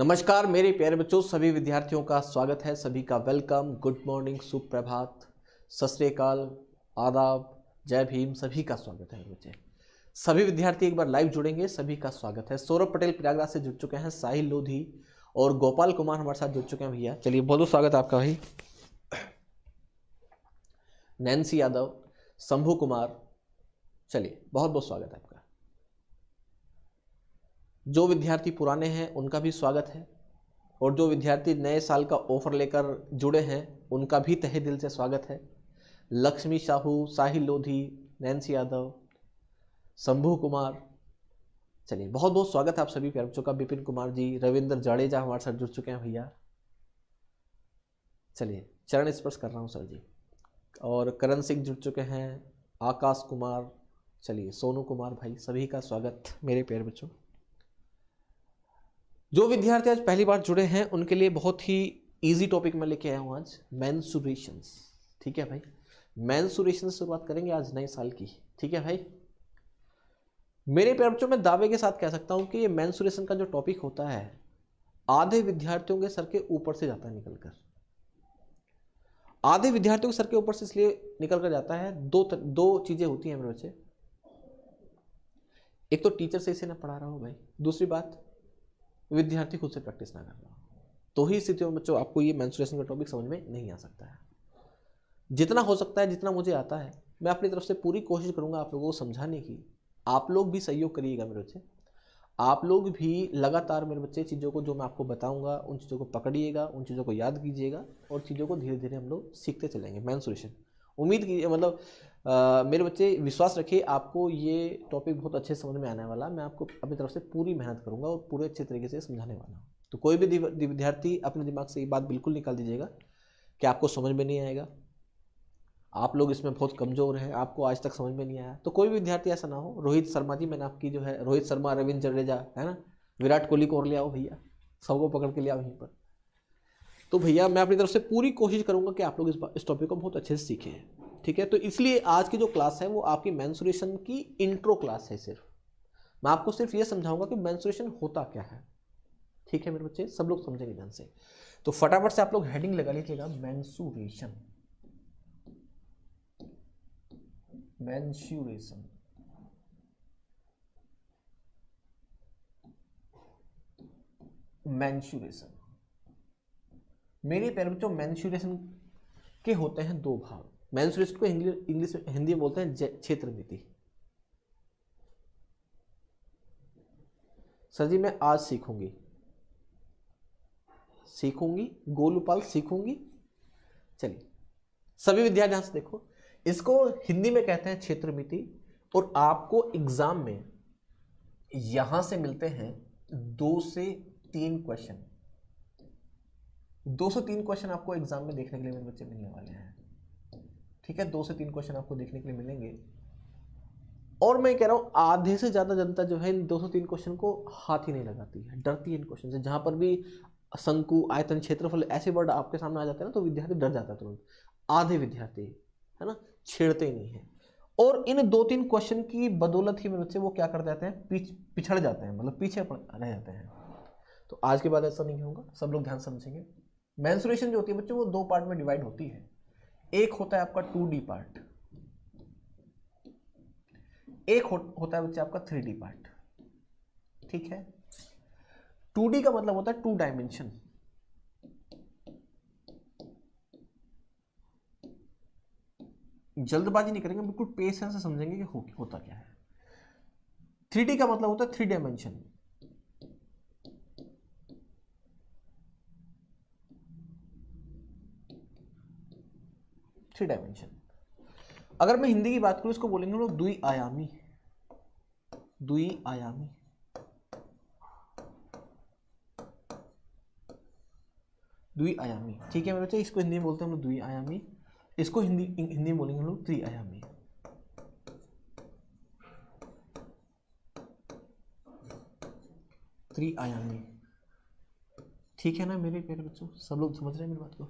नमस्कार मेरे प्यारे बच्चों, सभी विद्यार्थियों का स्वागत है। सभी का वेलकम, गुड मॉर्निंग, सुप्रभात, सत श्री अकाल, आदाब, जय भीम, सभी का स्वागत है बच्चे। सभी विद्यार्थी एक बार लाइव जुड़ेंगे, सभी का स्वागत है। सौरभ पटेल प्रयागराज से जुड़ चुके हैं, साहिल लोधी और गोपाल कुमार हमारे साथ जुड़ चुके हैं। भैया चलिए बहुत बहुत स्वागत है आपका भाई। नैन्सी यादव, शंभू कुमार, चलिए बहुत बहुत स्वागत है आपका। जो विद्यार्थी पुराने हैं उनका भी स्वागत है और जो विद्यार्थी नए साल का ऑफर लेकर जुड़े हैं उनका भी तहे दिल से स्वागत है। लक्ष्मी साहू, साहिल लोधी, नैन्सी यादव, शंभू कुमार, चलिए बहुत बहुत स्वागत है आप सभी प्यारे बच्चों का। विपिन कुमार जी, रविंद्र जाडेजा हमारे साथ जुड़ चुके हैं भैया। चलिए चरण स्पर्श कर रहा हूँ सर जी। और करण सिंह जुड़ चुके हैं, आकाश कुमार, चलिए सोनू कुमार भाई, सभी का स्वागत मेरे प्यारे बच्चों। जो विद्यार्थी आज पहली बार जुड़े हैं उनके लिए बहुत ही इजी टॉपिक मैं लेके आया हूँ आज, मेंसुरेशंस। ठीक है भाई, मेंसुरेशन से शुरुआत करेंगे आज नए साल की। ठीक है भाई, मेरे प्यारे बच्चों मैं दावे के साथ कह सकता हूँ कि ये मेंसुरेशन का जो टॉपिक होता है आधे विद्यार्थियों के सर के ऊपर से जाता है निकलकर। आधे विद्यार्थियों के सर के ऊपर से इसलिए निकल कर जाता है, दो चीजें होती हैं मेरे बच्चे। एक तो टीचर से इसे ना पढ़ा रहा हो भाई, दूसरी बात विद्यार्थी खुद से प्रैक्टिस ना कर रहा हो, तो ही स्थितियों में बच्चों आपको ये मेंसुरेशन का टॉपिक समझ में नहीं आ सकता है। जितना हो सकता है, जितना मुझे आता है, मैं अपनी तरफ से पूरी कोशिश करूंगा आप लोगों को समझाने की। आप लोग भी सहयोग करिएगा मेरे बच्चे, आप लोग भी लगातार मेरे बच्चे चीज़ों को जो मैं आपको बताऊंगा उन चीज़ों को पकड़िएगा, उन चीज़ों को याद कीजिएगा और चीज़ों को धीरे धीरे हम लोग सीखते चलेंगे। मेंसुरेशन, उम्मीद कीजिए मतलब मेरे बच्चे विश्वास रखिए आपको ये टॉपिक बहुत अच्छे समझ में आने वाला। मैं आपको अपनी तरफ से पूरी मेहनत करूंगा और पूरे अच्छे तरीके से समझाने वाला हूँ। तो कोई भी विद्यार्थी अपने दिमाग से ये बात बिल्कुल निकाल दीजिएगा कि आपको समझ में नहीं आएगा, आप लोग इसमें बहुत कमज़ोर हैं, आपको आज तक समझ में नहीं आया। तो कोई भी विद्यार्थी ऐसा ना हो। रोहित शर्मा जी, मैंने आपकी जो है रोहित शर्मा, रविंद्र जडेजा है ना, विराट कोहली को और ले आओ भैया, सबको पकड़ के ले आओ यहीं पर। तो भैया मैं अपनी तरफ से पूरी कोशिश करूंगा कि आप लोग इस टॉपिक को बहुत अच्छे से सीखें। ठीक है, तो इसलिए आज की जो क्लास है वो आपकी मेंसुरेशन की इंट्रो क्लास है। सिर्फ मैं आपको सिर्फ ये समझाऊंगा कि मेंसुरेशन होता क्या है। ठीक है मेरे बच्चे, सब लोग समझेंगे ध्यान से। तो फटाफट से आप लोग हेडिंग लगा लीजिएगा, मेंसुरेशन। मेंसुरेशन, मेंसुरेशन मेरे प्यारे बच्चों, मेंसुरेशन के होते हैं दो भाग। मेंसुरेशन को इंग्लिश में, हिंदी में बोलते हैं क्षेत्रमिति। सर जी मैं आज सीखूंगी गोलूपाल सीखूंगी। चलिए सभी विद्यार्थी ध्यान से देखो, इसको हिंदी में कहते हैं क्षेत्रमिति और आपको एग्जाम में यहां से मिलते हैं 2 से 3 क्वेश्चन। 2 से 3 क्वेश्चन आपको एग्जाम में देखने के लिए मेरे बच्चे मिलने वाले हैं। ठीक है, 2 से 3 क्वेश्चन आपको देखने के लिए मिलेंगे और मैं कह रहा हूं आधे से ज्यादा जनता जो है इन 2 से 3 क्वेश्चन को हाथ ही नहीं लगाती है, डरती है इन क्वेश्चन से। जहां पर भी शंकु, आयतन, क्षेत्रफल ऐसे वर्ड आपके सामने आ जाते हैं ना तो विद्यार्थी डर जाता है तुरंत। आधे विद्यार्थी है ना छेड़ते ही नहीं है और इन 2-3 क्वेश्चन की बदौलत ही मेरे बच्चे वो क्या कर जाते हैं, पिछड़ जाते हैं, मतलब पीछे रह जाते हैं। तो आज के बाद ऐसा नहीं होगा, सब लोग ध्यान समझेंगे। मेंसुरेशन जो होती है बच्चों वो 2 पार्ट में डिवाइड होती है। एक होता है आपका 2D पार्ट, एक होता है बच्चे आपका 3D पार्ट। ठीक है, 2D का मतलब होता है 2 डायमेंशन। जल्दबाजी नहीं करेंगे, बिल्कुल पेशेंस से समझेंगे कि होता क्या है। 3D का मतलब होता है 3 डायमेंशन। अगर मैं हिंदी की बात करूं इसको बोलेंगे लोग द्विआयामी। ठीक है मेरे बच्चे, इसको हिंदी में बोलते हैं हम लोग द्विआयामी, इसको हिंदी में बोलेंगे हम लोग त्रिआयामी। ठीक है ना मेरे प्यारे बच्चों, सब लोग समझ रहे हैं मेरी बात को।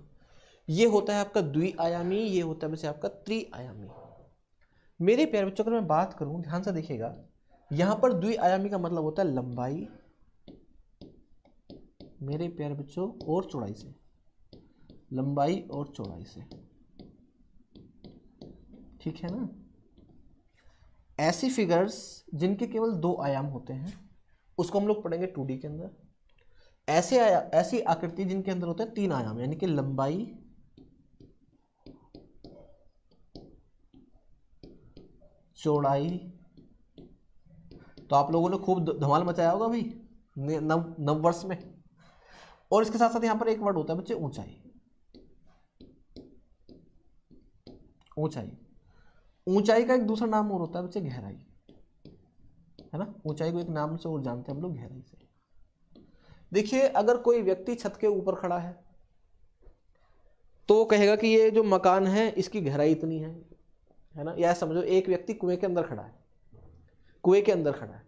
ये होता है आपका द्विआयामी, ये होता है वैसे आपका त्रिआयामी। मेरे प्यारे बच्चों अगर मैं बात करूं ध्यान से देखिएगा, यहां पर द्विआयामी का मतलब होता है लंबाई मेरे प्यारे बच्चों और चौड़ाई से, लंबाई और चौड़ाई से, ठीक है ना। ऐसी फिगर्स जिनके केवल 2 आयाम होते हैं उसको हम लोग पढ़ेंगे 2D के अंदर। ऐसी आकृति जिनके अंदर होते हैं 3 आयाम, यानी कि लंबाई, चौड़ाई। तो आप लोगों ने खूब धमाल मचाया होगा भाई नव वर्ष में। और इसके साथ साथ यहां पर एक वर्ड होता है बच्चे, ऊंचाई। ऊंचाई, ऊंचाई का एक दूसरा नाम और होता है बच्चे गहराई, है ना। ऊंचाई को एक नाम से और जानते हैं हम लोग, गहराई से। देखिए अगर कोई व्यक्ति छत के ऊपर खड़ा है तो कहेगा कि ये जो मकान है इसकी गहराई इतनी है ना। या समझो एक व्यक्ति कुएं के अंदर खड़ा है, कुएं के अंदर खड़ा है,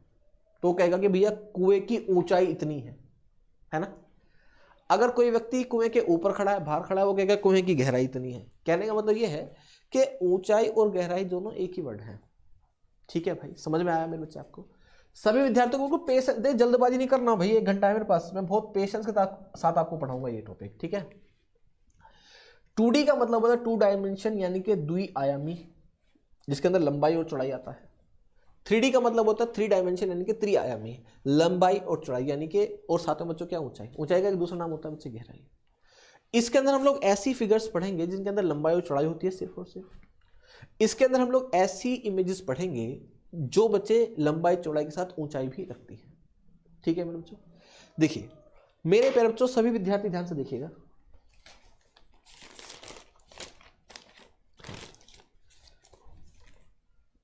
तो कहेगा कि भैया कुएं की ऊंचाई इतनी है ना। अगर कोई व्यक्ति कुएं के ऊपर खड़ा है, बाहर खड़ा है, वो कहेगा कुएं की गहराई इतनी है। कहने का मतलब ये है कि ऊंचाई और गहराई दोनों एक ही वर्ड है। ठीक है भाई, समझ में आया मेरे बच्चे आपको। सभी विद्यार्थियों को पेशेंस दे, जल्दबाजी नहीं करना भाई, 1 घंटा है मेरे पास, मैं बहुत पेशेंस के साथ आपको पढ़ाऊंगा ये टॉपिक, ठीक है। 2D का मतलब होता है 2 डायमेंशन, यानी कि द्विआयामी, जिसके अंदर लंबाई और चौड़ाई आता है। 3D का मतलब होता है 3 डायमेंशन, यानी कि त्रिआयामी, लंबाई और चौड़ाई, यानी कि और साथ में बच्चों क्या, ऊंचाई। ऊंचाई का एक दूसरा नाम होता है बच्चे गहराई। इसके अंदर हम लोग ऐसी फिगर्स पढ़ेंगे जिनके अंदर लंबाई और चौड़ाई होती है सिर्फ और सिर्फ। इसके अंदर हम लोग ऐसी इमेजेस पढ़ेंगे जो बच्चे लंबाई चौड़ाई के साथ ऊंचाई भी रखती है। ठीक है मेरे बच्चों, देखिए मेरे प्यारे बच्चों, सभी विद्यार्थी ध्यान से देखिएगा।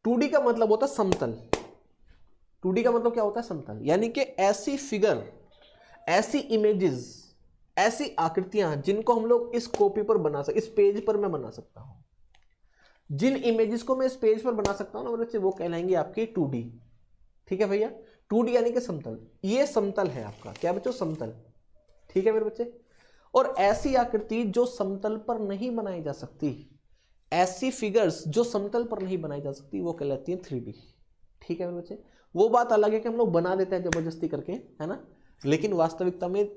टू डी का मतलब होता है समतल। 2D का मतलब क्या होता है, समतल, यानी कि ऐसी फिगर, ऐसी इमेजेस, ऐसी आकृतियां जिनको हम लोग इस कॉपी पर बना सकते, इस पेज पर मैं बना सकता हूं। जिन इमेजेस को मैं इस पेज पर बना सकता हूं ना मेरे बच्चे, वो कहलाएंगे आपकी 2D। ठीक है भैया, 2D यानी कि समतल। ये समतल है आपका, क्या बच्चों, समतल। ठीक है मेरे बच्चे। और ऐसी आकृति जो समतल पर नहीं बनाई जा सकती, ऐसी फिगर्स जो समतल पर नहीं बनाई जा सकती, वो कहलाती है 3D। ठीक है मेरे बच्चे। वो बात अलग है कि हम लोग बना देते हैं जबरदस्ती करके, है ना, लेकिन वास्तविकता में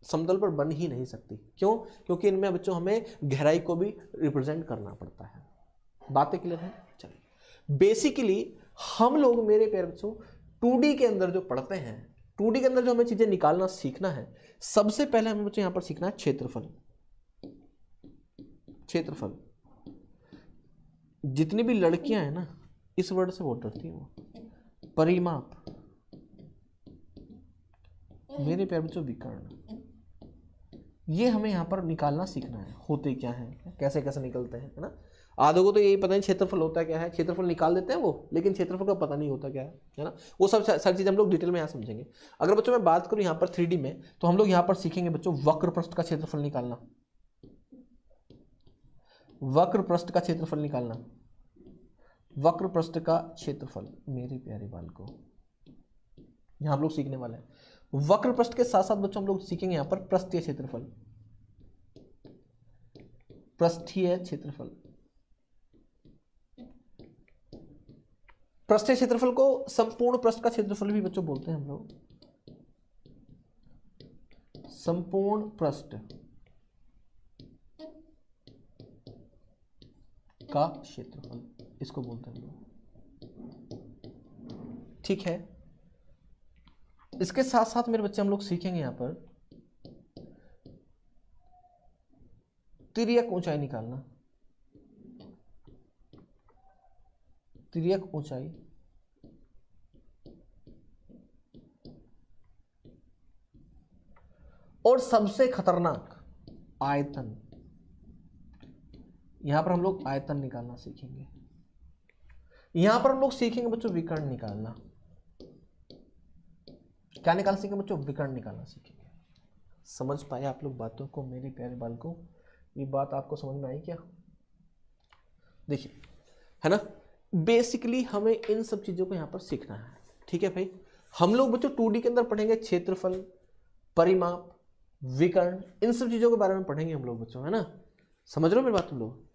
समतल पर बन ही नहीं सकती। क्यों? क्योंकि इनमें बच्चों हमें गहराई को भी रिप्रेजेंट करना पड़ता है। बातें क्लियर है? चलिए, बेसिकली हम लोग मेरे प्यारे बच्चों 2D के अंदर जो पढ़ते हैं, 2D के अंदर जो हमें चीजें निकालना सीखना है, सबसे पहले हमें बच्चों यहां पर सीखना है क्षेत्रफल। क्षेत्रफल, जितनी भी लड़कियां हैं ना, इस वर्ड से बहुत डरती हैं वो। परिमाप, मेरे प्यारे बच्चों विकर्ण, ये हमें यहाँ पर निकालना सीखना है। होते क्या हैं, कैसे कैसे निकलते हैं, है ना। आधों को तो यही पता नहीं क्षेत्रफल होता क्या है, क्षेत्रफल निकाल देते हैं वो, लेकिन क्षेत्रफल का पता नहीं होता क्या है ना। वो सब सारी चीज़ हम लोग डिटेल में यहाँ समझेंगे। अगर बच्चों मैं बात करूँ यहाँ पर 3D में, तो हम लोग यहाँ पर सीखेंगे बच्चों वक्र पृष्ठ का क्षेत्रफल निकालना। वक्र पृष्ठ का क्षेत्रफल निकालना, वक्र पृष्ठ का क्षेत्रफल, मेरे प्यारे बाल को यहाँ हम लोग सीखने वाले हैं। वक्र पृष्ठ के साथ साथ बच्चों हम लोग सीखेंगे यहाँ पर पृष्ठीय क्षेत्रफल। पृष्ठीय क्षेत्रफल, पृष्ठीय क्षेत्रफल को संपूर्ण पृष्ठ का क्षेत्रफल भी बच्चों बोलते हैं हम लोग। संपूर्ण पृष्ठ का क्षेत्रफल इसको बोलते हैं लोग। ठीक है, इसके साथ साथ मेरे बच्चे हम लोग सीखेंगे यहां पर तिर्यक ऊंचाई निकालना। तिर्यक ऊंचाई, और सबसे खतरनाक आयतन। यहां पर हम लोग आयतन निकालना सीखेंगे। यहां पर हम लोग सीखेंगे बच्चों विकर्ण निकालना। क्या निकाल सीखेंगे बच्चों, विकर्ण निकालना सीखेंगे। समझ पाए आप लोग बातों को मेरे प्यारे बालकों? ये बात आपको समझ में आई क्या? देखिए, है ना, बेसिकली हमें इन सब चीजों को यहां पर सीखना है। ठीक है भाई, हम लोग बच्चों 2D के अंदर पढ़ेंगे क्षेत्रफल, परिमाप, विकर्ण, इन सब चीजों के बारे में पढ़ेंगे हम लोग बच्चों, है ना। समझ रहे हो मेरी बात तुम लोग?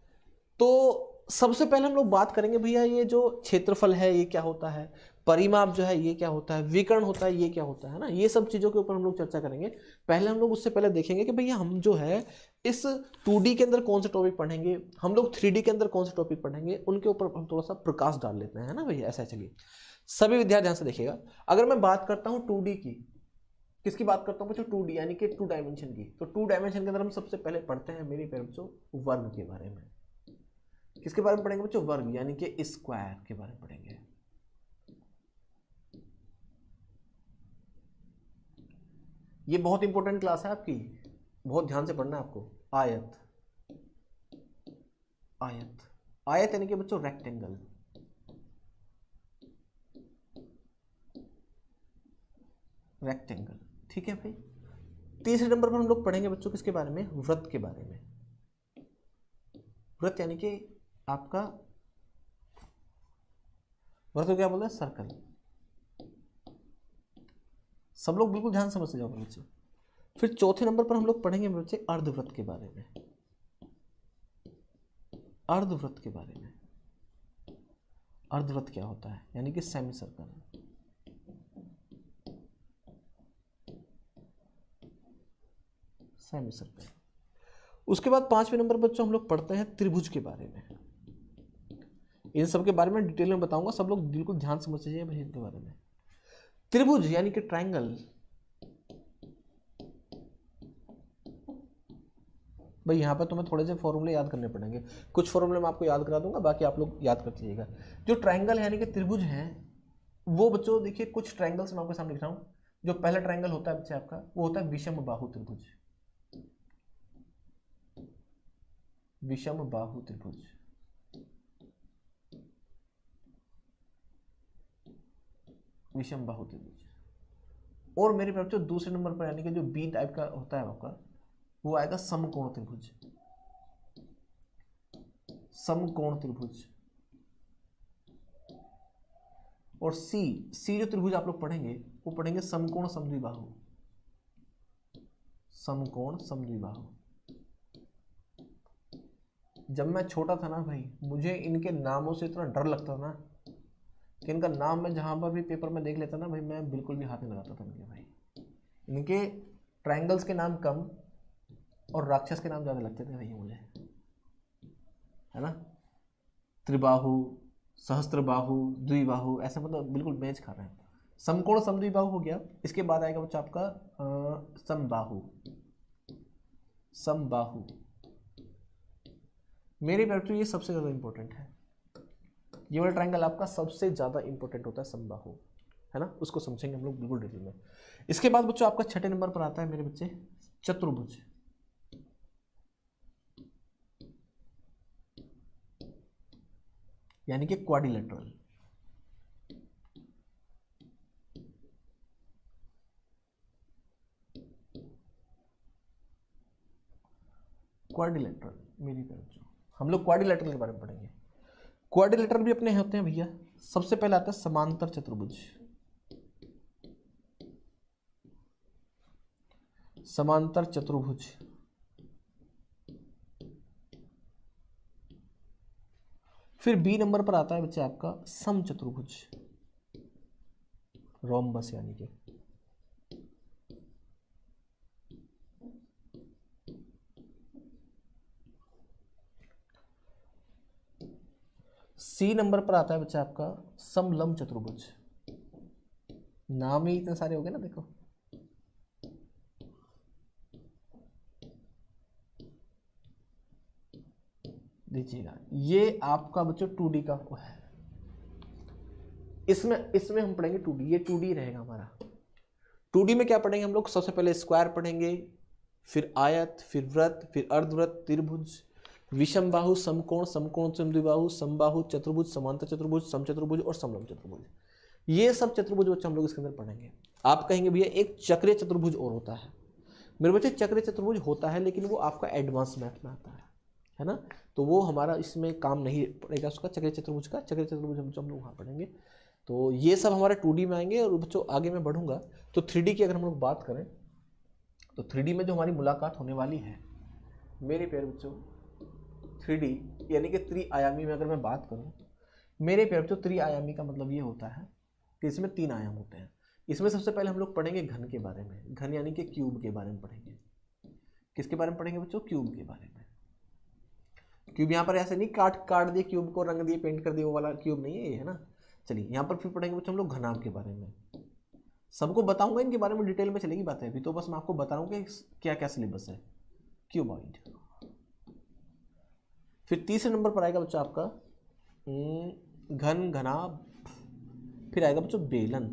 तो सबसे पहले हम लोग बात करेंगे भैया ये जो क्षेत्रफल है ये क्या होता है, परिमाप जो है ये क्या होता है, विकर्ण होता है ये क्या होता है ना, ये सब चीज़ों के ऊपर हम लोग चर्चा करेंगे। पहले हम लोग उससे पहले देखेंगे कि भैया हम जो है इस 2D के अंदर कौन से टॉपिक पढ़ेंगे, हम लोग 3D के अंदर कौन से टॉपिक पढ़ेंगे, उनके ऊपर हम थोड़ा सा प्रकाश डाल लेते हैं, है ना भैया। ऐसा चलिए सभी विद्यार्थी ध्यान से देखिएगा। अगर मैं बात करता हूँ 2D की, किसकी बात करता हूँ बच्चों, 2D यानी कि 2 डायमेंशन की, तो 2 डायमेंशन के अंदर हम सबसे पहले पढ़ते हैं मेरे प्यारे बच्चों वर्ग के बारे में। किसके बारे में पढ़ेंगे बच्चों, वर्ग यानी कि स्क्वायर के बारे में पढ़ेंगे। ये बहुत इंपॉर्टेंट क्लास है आपकी, बहुत ध्यान से पढ़ना है आपको। आयत, आयत, आयत यानी कि बच्चों रेक्टेंगल। रेक्टेंगल, ठीक है भाई। तीसरे नंबर पर हम लोग पढ़ेंगे बच्चों किसके बारे में, वृत्त के बारे में। वृत्त यानी कि आपका वृत्त को क्या बोलते हैं, सर्कल। सब लोग बिल्कुल ध्यान समझ से जाओ बच्चों। फिर चौथे नंबर पर हम लोग पढ़ेंगे बच्चे अर्धवृत्त के बारे में। अर्धवृत्त के बारे में, अर्धवृत्त क्या होता है, यानी कि सेमी सर्कल। Semi circle. उसके बाद 5वें नंबर पर बच्चों हम लोग पढ़ते हैं त्रिभुज के बारे में। इन सब के बारे में डिटेल में बताऊंगा, सब लोग बिल्कुल ध्यान समझ लीजिए भाई इनके बारे में। त्रिभुज यानी कि ट्रायंगल। भाई यहाँ पर तुम्हें थोड़े से फॉर्मूले याद करने पड़ेंगे, कुछ फॉर्मूले मैं आपको याद करा दूंगा, बाकी आप लोग याद करते रहिएगा। जो ट्रायंगल यानी कि त्रिभुज हैं वो बच्चों देखिए कुछ ट्रायंगल्स मैं आपके सामने लिख रहा हूँ। जो पहला ट्रायंगल होता है बच्चे आपका वो होता है विषम बाहु त्रिभुज। विषम बाहु त्रिभुज, विषम बाहु त्रिभुज। और मेरे पास जो दूसरे नंबर पर यानी कि जो बी टाइप का होता है आपका वो आएगा समकोण त्रिभुज। समकोण त्रिभुज। और सी जो त्रिभुज आप लोग पढ़ेंगे वो पढ़ेंगे समकोण समद्विबाहु। समकोण समद्विबाहु। जब मैं छोटा था ना भाई, मुझे इनके नामों से इतना डर लगता था ना कि इनका नाम मैं जहां पर भी पेपर में देख लेता ना भाई, मैं बिल्कुल भी हाथ नहीं लगाता था इनके भाई। इनके ट्रायंगल्स के नाम कम और राक्षस के नाम ज्यादा लगते थे भैया मुझे, है ना। त्रिबाहु, सहस्त्रबाहु, द्विबाहु, ऐसे मतलब बिल्कुल मैच खा रहे हैं। समकोण समद्विबाहु हो गया। इसके बाद आएगा बच्चा आपका समबाहु। समबाहु मेरे प्यार तो ये सबसे ज्यादा इंपॉर्टेंट है। ये वाला ट्रायंगल आपका सबसे ज्यादा इंपॉर्टेंट होता है समबाहु, है ना। उसको समझेंगे हम लोग बिल्कुल डिटेल में। इसके बाद बच्चों आपका 6ठे नंबर पर आता है मेरे बच्चे चतुर्भुज। यानी कि क्वाड्रिलेटरल। क्वाड्रिलेटरल मेरी तरफ हम लोग क्वाड्रिलेटरल के बारे में पढ़ेंगे। क्वाड्रिलेटरल भी अपने होते हैं भैया। सबसे पहले आता है समांतर चतुर्भुज। समांतर चतुर्भुज। फिर बी नंबर पर आता है बच्चे आपका समचतुर्भुज। रोम्बस यानी कि सी नंबर पर आता है बच्चा आपका समलंब चतुर्भुज। नाम ही इतने सारे हो गए ना, देखो। देखिएगा ये आपका बच्चों 2D का है। इसमें हम पढ़ेंगे 2D, ये 2D रहेगा हमारा। 2D में क्या पढ़ेंगे हम लोग, सबसे पहले स्क्वायर पढ़ेंगे, फिर आयत, फिर वृत्त, फिर अर्धवृत्त, त्रिभुज, विषम बाहु, समकोण, समकोण समद्विबाहु, समबाहु, चतुर्भुज, समांतर चतुर्भुज, समचतुर्भुज और समलंब चतुर्भुज। ये सब चतुर्भुज बच्चे हम लोग इसके अंदर पढ़ेंगे। आप कहेंगे भैया एक चक्रीय चतुर्भुज और होता है। मेरे बच्चे चक्रीय चतुर्भुज होता है लेकिन वो आपका एडवांस मैथ में आता है ना। तो वो हमारा इसमें काम नहीं पड़ेगा उसका, चक्रीय चतुर्भुज का। चक्रीय चतुर्भुज हम लोग वहाँ पढ़ेंगे। तो ये सब हमारे 2D में आएंगे। और बच्चों आगे मैं बढ़ूंगा तो 3D की अगर हम लोग बात करें तो 3D में जो हमारी मुलाकात होने वाली है मेरे प्यारे बच्चों, 3D यानी कि त्रिआयामी में अगर मैं बात करूं, मेरे प्यारे बच्चों त्रिआयामी का मतलब ये होता है कि इसमें 3 आयाम होते हैं। इसमें सबसे पहले हम लोग पढ़ेंगे घन के बारे में, घन यानी कि क्यूब के बारे में पढ़ेंगे। किसके बारे में पढ़ेंगे बच्चों? क्यूब के बारे में। क्यूब यहाँ पर ऐसे नहीं काट दिए क्यूब को, रंग दिए, पेंट कर दिए, वो वाला क्यूब नहीं है ये, है ना। चलिए यहाँ पर फिर पढ़ेंगे बच्चों हम लोग घनाभ के बारे में। सबको बताऊंगा इनके बारे में, डिटेल में चलेगी बातें, अभी तो बस मैं आपको बता रहा हूँ कि क्या क्या सिलेबस है। क्यूबॉइड। फिर तीसरे नंबर पर आएगा बच्चों आपका घन, घनाभ। फिर आएगा बच्चों बेलन।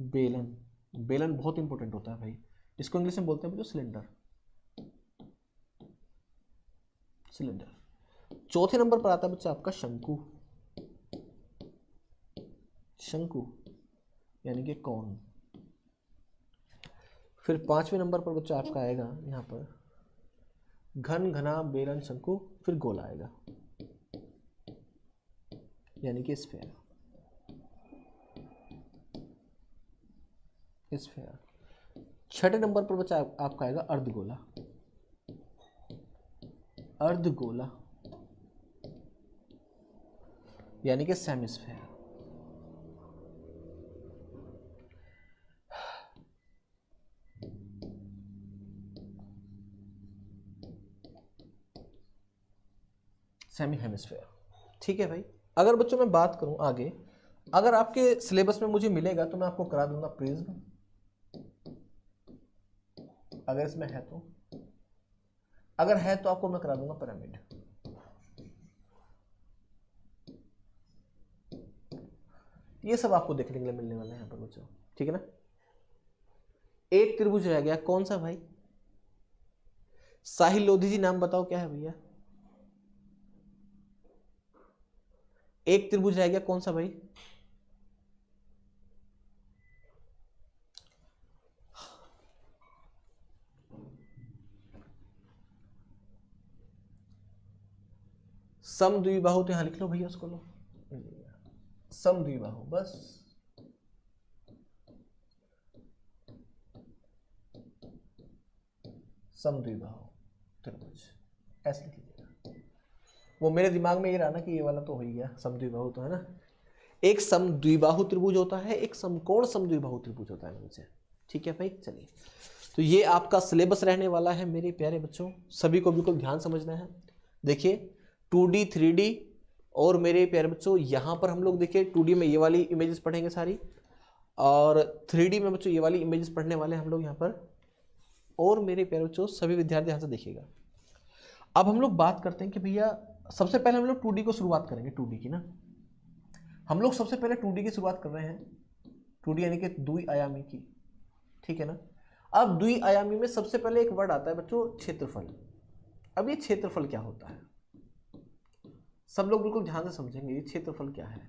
बेलन, बेलन बहुत इंपॉर्टेंट होता है भाई, इसको इंग्लिश में बोलते हैं बच्चों सिलेंडर। सिलेंडर। चौथे नंबर पर आता है बच्चा आपका शंकु। शंकु यानी कि कौन। फिर पांचवें नंबर पर बच्चा आपका आएगा यहाँ पर घन, घना, बेलन, शंकु। फिर गोला आएगा यानी कि स्फेयर। स्फेयर। छठे नंबर पर बच्चा आपका आएगा अर्धगोला। अर्धगोला यानी कि सेमीस्फेयर। Semi hemisphere. ठीक है भाई। अगर बच्चों मैं बात करूं आगे, अगर आपके सिलेबस में मुझे मिलेगा तो मैं आपको करा दूंगा प्रिज्म, अगर इसमें है तो। अगर है तो आपको मैं करा दूंगा पिरामिड। ये सब आपको देखने के लिए मिलने वाला है यहाँ पर बच्चों, ठीक है ना। एक त्रिभुज रह गया, कौन सा भाई? साहिल लोधी जी नाम बताओ क्या है भैया? एक त्रिभुज रह गया, कौन सा भाई? समद्विबाहु, तो यहां लिख लो भैया उसको, लो समद्विबाहु बस। समद्विबाहु त्रिभुज ऐसे लिख लीजिएगा। वो मेरे दिमाग में ये रहा ना कि ये वाला तो हो ही गया, समद्विबाहु तो है ना। एक समद्विबाहु त्रिभुज होता है, एक समकोण समद्विबाहु त्रिभुज होता है मुझे। ठीक है भाई। चलिए, तो ये आपका सिलेबस रहने वाला है मेरे प्यारे बच्चों, सभी को बिल्कुल ध्यान समझना है। देखिए 2D 3D और मेरे प्यारे बच्चों यहाँ पर हम लोग देखिए 2D में ये वाली इमेजेस पढ़ेंगे सारी, और 3D में बच्चों ये वाली इमेजेस पढ़ने वाले हम लोग यहाँ पर। और मेरे प्यारे बच्चों सभी विद्यार्थी यहाँ से देखिएगा। अब हम लोग बात करते हैं कि भैया सबसे पहले हम लोग 2D को शुरुआत करेंगे, 2D की ना। हम लोग सबसे पहले 2D की शुरुआत कर रहे हैं, 2D यानी कि द्विआयामी की। ठीक है ना। अब द्विआयामी में सबसे पहले एक वर्ड आता है बच्चों क्षेत्रफल। अब ये क्षेत्रफल क्या होता है, सब लोग बिल्कुल ध्यान से समझेंगे ये क्षेत्रफल क्या है।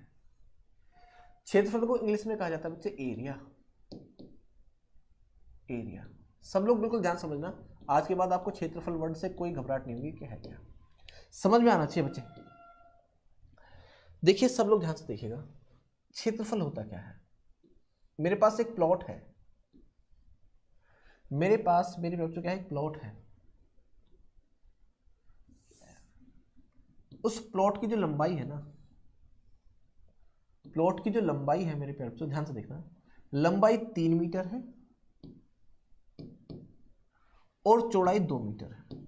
क्षेत्रफल को इंग्लिश में कहा जाता है बच्चे एरिया। एरिया, सब लोग बिल्कुल ध्यान समझना। आज के बाद आपको क्षेत्रफल वर्ड से कोई घबराहट नहीं होगी कि है क्या, समझ में आना चाहिए बच्चे। देखिए सब लोग ध्यान से देखिएगा, क्षेत्रफल होता क्या है। मेरे पास एक प्लॉट है, मेरे पास मेरे बच्चों क्या है, एक प्लॉट है। उस प्लॉट की जो लंबाई है ना, प्लॉट की जो लंबाई है मेरे प्यारे बच्चों ध्यान से देखना, लंबाई 3 मीटर है और चौड़ाई 2 मीटर है।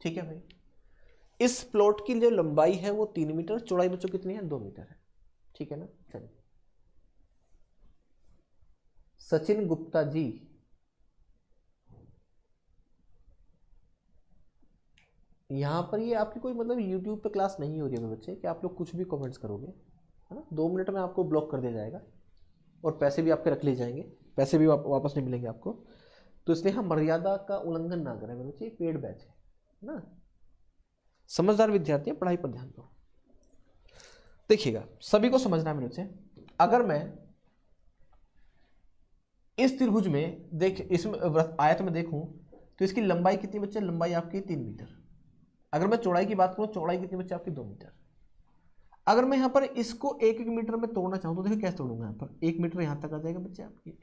ठीक है भाई। इस प्लॉट की जो लंबाई है वो 3 मीटर, चौड़ाई बच्चों कितनी है, 2 मीटर है। ठीक है ना। चलिए, सचिन गुप्ता जी, यहां पर ये आपकी कोई मतलब YouTube पे क्लास नहीं हो रही है बच्चे कि आप लोग कुछ भी कमेंट्स करोगे, है ना। 2 मिनट में आपको ब्लॉक कर दिया जाएगा और पैसे भी आपके रख लिए जाएंगे, पैसे भी वापस नहीं मिलेंगे आपको। तो इसलिए हम मर्यादा का उल्लंघन ना करें मेरे बच्चे, पेड बैच है ना। समझदार विद्यार्थी पढ़ाई पर ध्यान दो। देखिएगा सभी को समझना है मेरे बच्चे, अगर मैं इस त्रिभुज में देख, इसमें आयत में देखूं तो इसकी लंबाई कितनी बच्चे, लंबाई आपकी 3 मीटर। अगर मैं चौड़ाई की बात करूं, चौड़ाई कितनी बच्चे आपकी 2 मीटर। अगर मैं यहाँ पर इसको 1-1 मीटर में तोड़ना चाहूँ तो देखिए कैसे तोड़ूंगा। यहाँ पर 1 मीटर यहाँ तक आ जाएगा बच्चे आपकी,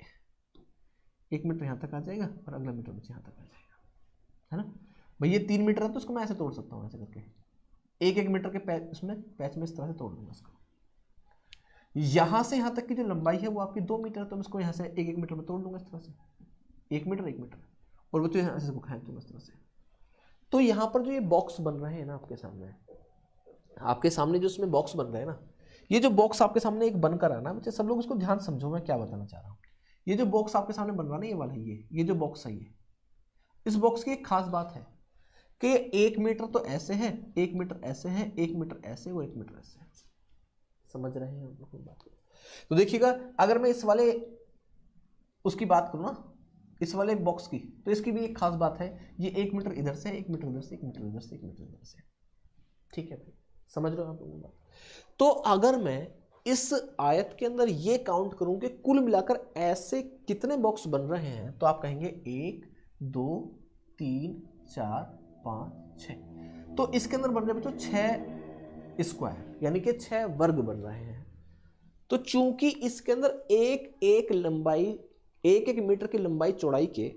1 मीटर यहाँ तक आ जाएगा और अगला मीटर बच्चे यहाँ तक आ जाएगा, है ना भाई। ये 3 मीटर है तो इसको मैं ऐसे तोड़ सकता हूँ, ऐसे करके 1-1 मीटर के पैच, उसमें पैच में इस तरह से तोड़ दूंगा इसको। यहां से यहां तक की जो लंबाई है वो आपकी 2 मीटर है, तो मैं इसको यहां से 1 1 मीटर में तोड़ लूंगा इस तरह से, 1 मीटर 1 मीटर, और बच्चों यहां से खाएं तो इस तरह से। तो यहां पर जो ये बॉक्स बन रहे हैं ना आपके सामने जो इसमें बॉक्स बन रहे हैं ना, ये जो बॉक्स आपके सामने एक बनकर आ ना बच्चे, सब लोग उसको ध्यान समझो मैं क्या बताना चाह रहा हूँ। ये जो बॉक्स आपके सामने बन रहा है ना, ये वाला ये जो बॉक्स है, ये इस बॉक्स की एक खास बात है कि 1 मीटर तो ऐसे है, 1 मीटर ऐसे है, 1 मीटर ऐसे और 1 मीटर ऐसे। समझ रहे हैं आप लोग बात को? तो देखिएगा, अगर मैं इस वाले उसकी बात करूँ ना, इस वाले बॉक्स की, तो इसकी भी एक खास बात है, ये 1 मीटर इधर से, 1 मीटर इधर से, 1 मीटर इधर से, 1 मीटर इधर से। ठीक है भाई, समझ रहे हो आप लोग बात? तो अगर मैं इस आयत के अंदर ये काउंट करूं कि कुल मिलाकर ऐसे कितने बॉक्स बन रहे हैं, तो आप कहेंगे 1 2 3 4 5 6। तो इसके अंदर बन रहे बच्चों 6 स्क्वायर, यानी कि 6 वर्ग बन रहे हैं। तो चूंकि इसके अंदर एक लंबाई, एक मीटर की लंबाई चौड़ाई के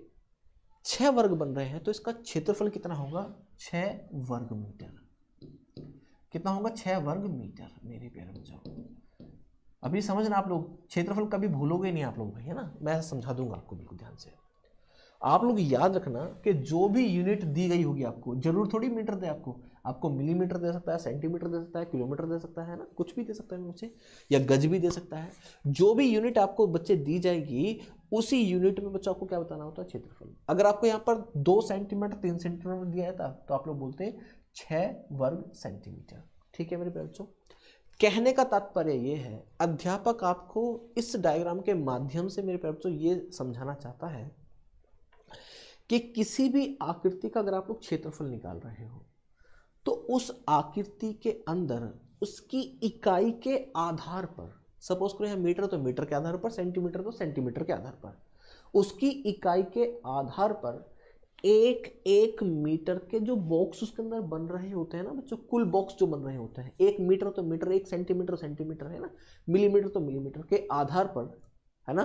6 वर्ग बन रहे हैं, तो इसका क्षेत्रफल कितना होगा? 6 वर्ग मीटर। कितना होगा? 6 वर्ग मीटर। मेरे प्यारे बच्चों, अभी समझना आप लोग, क्षेत्रफल कभी भूलोगे नहीं आप लोग भाई, है ना? मैं समझा दूंगा आपको बिल्कुल ध्यान से। आप लोग याद रखना कि जो भी यूनिट दी गई होगी आपको, जरूर थोड़ी मीटर दे आपको मिलीमीटर दे सकता है, सेंटीमीटर दे सकता है, किलोमीटर दे सकता है ना, कुछ भी दे सकता है बच्चे, या गज भी दे सकता है। जो भी यूनिट आपको बच्चे दी जाएगी, उसी यूनिट में बच्चों आपको क्या बताना होता है? क्षेत्रफल। अगर आपको यहाँ पर 2 सेंटीमीटर 3 सेंटीमीटर दिया था, तो आप लोग बोलते हैं 6 वर्ग सेंटीमीटर। ठीक है मेरे प्यारे बच्चों, कहने का तात्पर्य ये है, अध्यापक आपको इस डायग्राम के माध्यम से मेरे प्यारे बच्चों ये समझाना चाहता है कि किसी भी आकृति का अगर आप लोग क्षेत्रफल निकाल रहे हो, तो उस आकृति के अंदर उसकी इकाई के आधार पर, सपोज करें मीटर तो मीटर के आधार पर, सेंटीमीटर तो सेंटीमीटर के आधार पर, उसकी इकाई के आधार पर एक मीटर के जो बॉक्स उसके अंदर बन रहे होते हैं ना बच्चों, कुल बॉक्स जो बन रहे होते हैं, 1 मीटर तो मीटर, 1 सेंटीमीटर सेंटीमीटर, है ना, मिलीमीटर तो मिलीमीटर के आधार पर, है ना।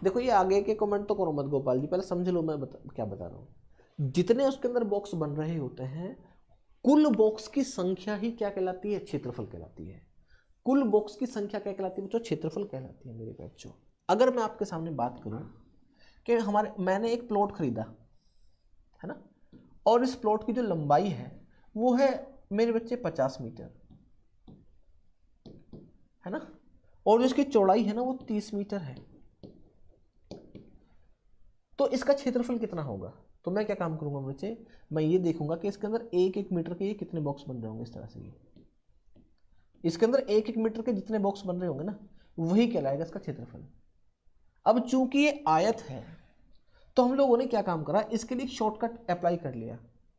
देखो ये आगे के कमेंट तो करो मत गोपाल जी, पहले समझ लो मैं क्या बता रहा हूँ। जितने उसके अंदर बॉक्स बन रहे होते हैं, कुल बॉक्स की संख्या ही क्या कहलाती है? क्षेत्रफल कहलाती है। कुल बॉक्स की संख्या क्या कहलाती है बच्चों? क्षेत्रफल कहलाती है मेरे बच्चों। अगर मैं आपके सामने बात करूं कि मैंने एक प्लॉट खरीदा, है ना, और इस प्लॉट की जो लंबाई है वो है मेरे बच्चे 50 मीटर, है ना, और जो इसकी चौड़ाई है ना वो 30 मीटर है, तो इसका क्षेत्रफल कितना होगा? तो मैं क्या काम करूंगा बच्चे, मैं ये देखूंगा कि इसके अंदर 1 मीटर के ये कितने बॉक्स बन रहे होंगे। इस तरह से इसके अंदर 1 मीटर के जितने बॉक्स बन रहे होंगे ना, वही कहलाएगा इसका क्षेत्रफल। अब चूंकि ये आयत है, तो हम लोगों ने क्या काम करा, इसके लिए शॉर्टकट अप्लाई कर लिया।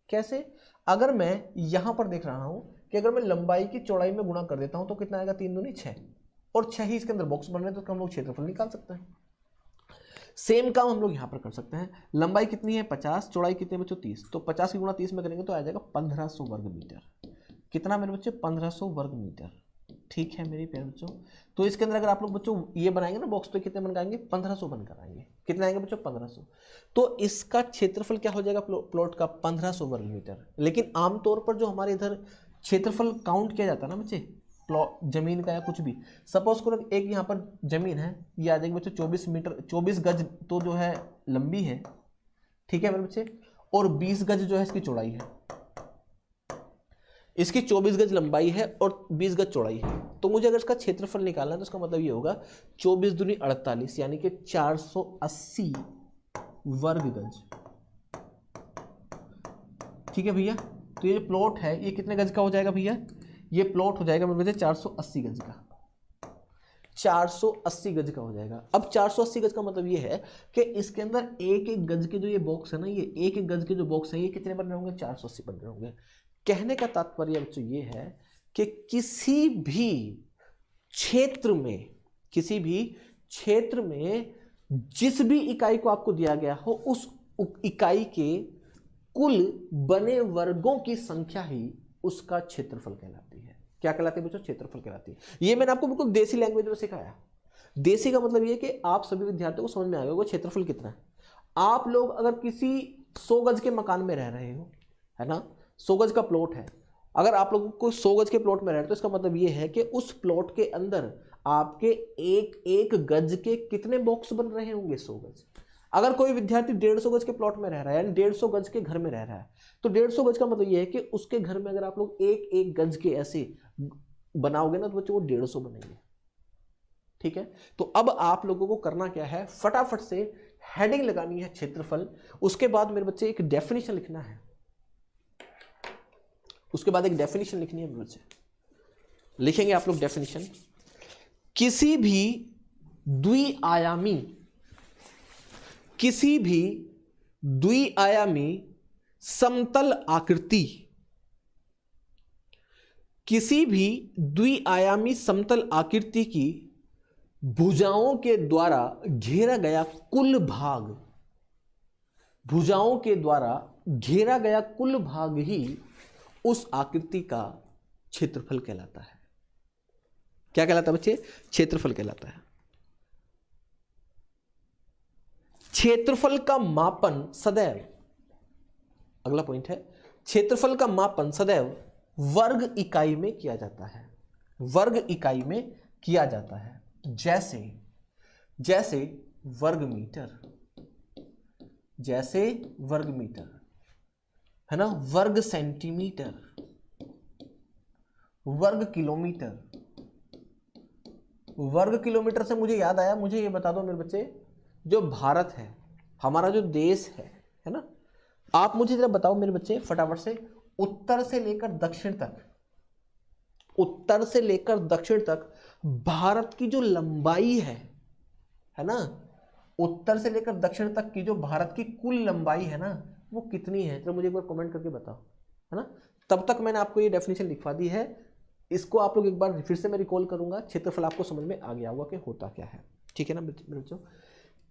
कैसे? अगर मैं यहां पर देख रहा हूं कि अगर मैं लंबाई की चौड़ाई में गुणा कर देता हूं तो कितना आएगा? 3 दूनी 6, और 6 ही इसके अंदर बॉक्स बन रहे हैं, तो हम लोग क्षेत्रफल निकाल सकते हैं। सेम काम हम लोग यहां पर कर सकते हैं। लंबाई कितनी है? 50, चौड़ाई कितनी है बच्चों? 30, तो 50 की गुणा 30 में करेंगे तो आ जाएगा 1500 वर्ग मीटर। कितना मेरे बच्चे? 1500 वर्ग मीटर। ठीक है मेरे प्यारे बच्चों, तो इसके अंदर अगर आप लोग बच्चों ये बनाएंगे ना बॉक्स, तो कितने बन आएंगे? 1500 बनकर आएंगे। कितने आएंगे बच्चों? 1500। तो इसका क्षेत्रफल क्या हो जाएगा प्लॉट का? 1500 वर्ग मीटर। लेकिन आमतौर पर जो हमारे इधर क्षेत्रफल काउंट किया जाता है ना बच्चे, प्लॉट जमीन का या कुछ भी, सपोज करो एक यहाँ पर जमीन है, ये आ जाएगी बच्चों 24 मीटर, 24 गज तो जो है लंबी है, ठीक है मेरे बच्चे, और 20 गज जो है इसकी चौड़ाई है। इसकी 24 गज लंबाई है और 20 गज चौड़ाई है। तो मुझे अगर इसका क्षेत्रफल निकालना है तो इसका मतलब ये होगा 24 दूनी 48, यानी कि 480 वर्ग गज। ठीक है भैया, तो ये जो प्लॉट है ये कितने गज का हो जाएगा भैया? ये प्लॉट हो जाएगा मेरे बच्चे 480 गज का। 480 गज का हो जाएगा। अब 480 गज का मतलब ये है कि इसके अंदर एक एक गज के जो ये बॉक्स है ना, ये एक एक गज के जो बॉक्स है ये कितने बन रहे होंगे? 480 बन रहे होंगे। कहने का तात्पर्य बच्चों ये है कि किसी भी क्षेत्र में जिस भी इकाई को आपको दिया गया हो, उस इकाई के कुल बने वर्गों की संख्या ही उसका क्षेत्रफल कहलाती है। क्या कहलाती है बच्चों? क्षेत्रफल कहलाती है। ये मैंने आपको बिल्कुल देसी लैंग्वेज में सिखाया। देसी का मतलब ये कि आप सभी विद्यार्थियों को समझ में आ गया क्षेत्रफल कितना है। आप लोग अगर किसी 100 गज के मकान में रह रहे हो, है ना, 100 गज का प्लॉट है, अगर आप लोगों को 100 गज के प्लॉट में रह रहे हैं तो इसका मतलब ये है कि उस प्लॉट के अंदर आपके एक एक गज के कितने बॉक्स बन रहे होंगे? 100 गज। अगर कोई विद्यार्थी 150 गज के प्लॉट में रह रहा है, यानी 150 गज के घर में रह रहा है, तो 150 गज का मतलब ये है कि उसके घर में अगर आप लोग एक एक गज के ऐसे बनाओगे ना तो बच्चों वो 150 बनेंगे। ठीक है, तो अब आप लोगों को करना क्या है, फटाफट से हेडिंग लगानी है क्षेत्रफल, उसके बाद मेरे बच्चे एक डेफिनेशन लिखना है, उसके बाद एक डेफिनेशन लिखनी है मेरे बच्चे। लिखेंगे आप लोग डेफिनेशन, किसी भी द्विआयामी समतल आकृति, किसी भी द्विआयामी समतल आकृति की भुजाओं के द्वारा घेरा गया कुल भाग, भुजाओं के द्वारा घेरा गया कुल भाग ही उस आकृति का क्षेत्रफल कहलाता है। क्या कहलाता है बच्चे? क्षेत्रफल कहलाता है। क्षेत्रफल का मापन सदैव, अगला पॉइंट है, क्षेत्रफल का मापन सदैव वर्ग इकाई में किया जाता है, वर्ग इकाई में किया जाता है। जैसे वर्ग मीटर, जैसे वर्ग मीटर है ना, वर्ग सेंटीमीटर, वर्ग किलोमीटर। वर्ग किलोमीटर से मुझे याद आया, मुझे ये बता दो मेरे बच्चे, जो भारत है, हमारा जो देश है ना, आप मुझे जरा बताओ मेरे बच्चे फटाफट से, उत्तर से लेकर दक्षिण तक, उत्तर से लेकर दक्षिण तक भारत की जो लंबाई है ना, उत्तर से लेकर दक्षिण तक की जो भारत की कुल लंबाई है ना, वो कितनी है? तो मुझे एक बार कमेंट करके बताओ, है ना। तब तक मैंने आपको ये डेफिनेशन लिखवा दी है, इसको आप लोग एक बार फिर से मैं रिकॉल करूंगा, क्षेत्रफल आपको समझ में आ गया होगा कि होता क्या है। ठीक है ना मेरे बच्चों,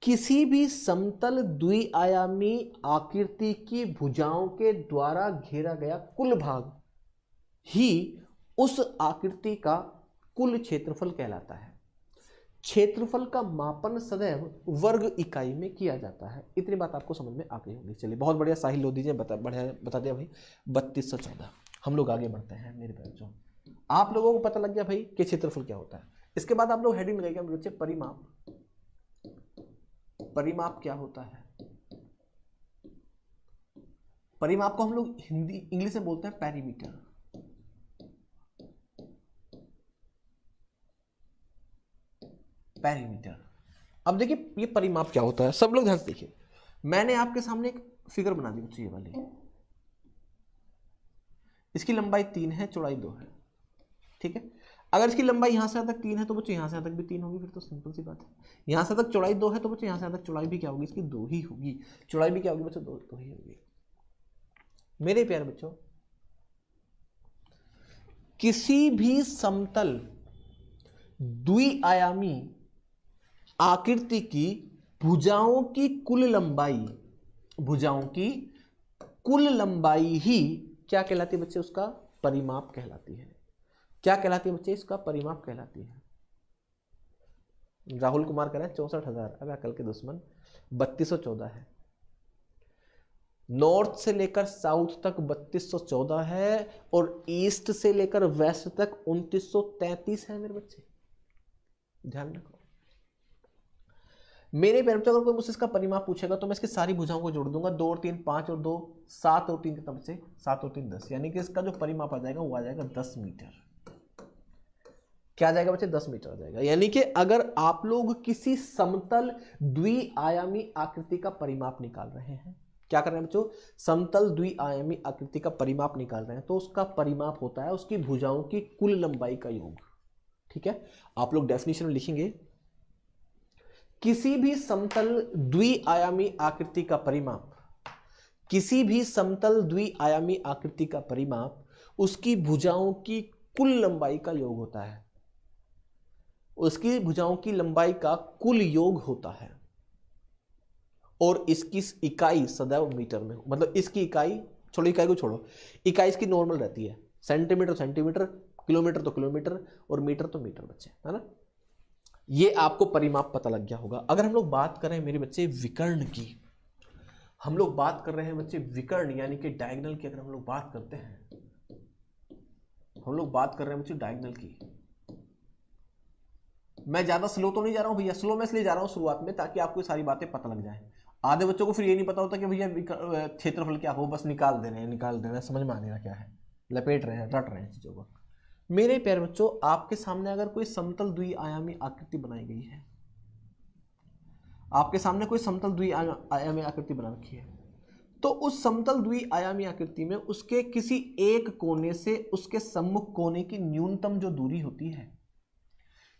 किसी भी समतल द्विआयामी आकृति की भुजाओं के द्वारा घेरा गया कुल भाग ही उस आकृति का कुल क्षेत्रफल कहलाता है। क्षेत्रफल का मापन सदैव वर्ग इकाई में किया जाता है। इतनी बात आपको समझ में आ गई होगी। चलिए बहुत बढ़िया, साहिल लोधी जी बता दिया भाई 3214। हम लोग आगे बढ़ते हैं मेरे बच्चों, आप लोगों को पता लग गया भाई कि क्षेत्रफल क्या होता है। इसके बाद आप लोग हेडिंग लगाइएगा मेरे बच्चे, परिमाप। परिमाप क्या होता है? परिमाप को हम लोग हिंदी इंग्लिश में बोलते हैं पेरीमीटर। पेरीमीटर। अब देखिए ये परिमाप क्या होता है, सब लोग ध्यान से देखिए। मैंने आपके सामने एक फिगर बना दी बच्चे, ये वाली, इसकी लंबाई 3 है, चौड़ाई 2 है। ठीक है, अगर इसकी लंबाई यहां से यहां तक 3 है तो बच्चे यहां से यहां तक भी 3 होगी, फिर तो सिंपल सी बात है। यहां से तक चौड़ाई 2 है तो बच्चे यहां से यहां तक चौड़ाई भी क्या होगी? इसकी 2 ही होगी। चौड़ाई भी क्या होगी बच्चों? 2 ही होगी। मेरे प्यारे बच्चों, किसी भी समतल द्विआयामी आकृति की भुजाओं की कुल लंबाई, भुजाओं की कुल लंबाई ही क्या कहलाती है बच्चे? उसका परिमाप कहलाती है। क्या कहलाती है बच्चे? इसका परिमाप कहलाती है। राहुल कुमार कह रहे हैं 64,000, अगर अकल के दुश्मन 3214 है। नॉर्थ से लेकर साउथ तक 3214 है और ईस्ट से लेकर वेस्ट तक 2933 है मेरे बच्चे, ध्यान रखो। मेरे प्यारे बच्चों, अगर कोई मुझसे इसका परिमाप पूछेगा तो मैं इसकी सारी भुजाओं को जोड़ दूंगा, 2 और 3 5 और 2 7 और 3 कितना बच्चे? 7 और 3 10, यानी कि इसका जो परिमाप आ जाएगा वो आ जाएगा 10 मीटर। क्या आ जाएगा बच्चे? 10 मीटर आ जाएगा। यानी कि अगर आप लोग किसी समतल द्विआयामी आकृति का परिमाप निकाल रहे हैं, क्या कर रहे हैं बच्चों? समतल द्विआयामी आकृति का परिमाप निकाल रहे हैं, तो उसका परिमाप होता है उसकी भुजाओं की कुल लंबाई का योग। ठीक है, आप लोग डेफिनेशन में लिखेंगे, किसी भी समतल द्विआयामी आकृति का परिमाप, किसी भी समतल द्विआयामी आकृति का परिमाप उसकी भुजाओं की कुल लंबाई का योग होता है, उसकी भुजाओं की लंबाई का कुल योग होता है। और इसकी इकाई सदैव मीटर में, मतलब इसकी इकाई, छोड़ो इकाई को छोड़ो, इकाई इसकी नॉर्मल रहती है, सेंटीमीटर सेंटीमीटर, किलोमीटर तो किलोमीटर और मीटर तो मीटर बच्चे, है ना। ये आपको परिमाप पता लग गया होगा। अगर हम लोग बात करें मेरे बच्चे विकर्ण की, हम लोग बात कर रहे हैं बच्चे विकर्ण यानी कि डायगोनल की, अगर हम लोग बात करते हैं हम लोग बात कर रहे हैं बच्चों डायगोनल की। मैं ज्यादा स्लो तो नहीं जा रहा हूं भैया, स्लो में इसलिए जा रहा हूं शुरुआत में ताकि आपको सारी बातें पता लग जाए। आधे बच्चों को फिर ये नहीं पता होता कि भैया क्षेत्रफल क्या हो, बस निकाल दे रहे हैं, समझ में आने का क्या है, लपेट रहे हैं, रट रहे हैं चीजों को। मेरे प्यारे बच्चों, आपके सामने अगर कोई समतल द्विआयामी आकृति बनाई गई है, आपके सामने कोई समतल द्विआयामी आकृति बना रखी है, तो उस समतल द्विआयामी आकृति में उसके किसी एक कोने से उसके सम्मुख कोने की न्यूनतम जो दूरी होती है,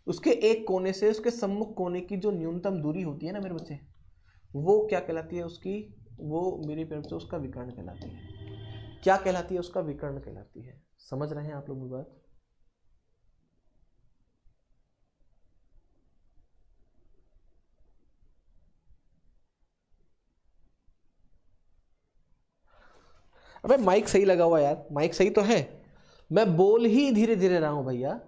उसके एक कोने से उसके सम्मुख कोने की जो न्यूनतम दूरी होती है ना मेरे बच्चे, वो क्या कहलाती है उसकी, वो मेरे प्यारे बच्चों उसका विकर्ण कहलाती है। क्या कहलाती है? उसका विकर्ण कहलाती है। समझ रहे हैं आप लोग बात? अबे माइक सही लगा हुआ यार, माइक सही तो है, मैं बोल ही धीरे धीरे रहा हूं भैया।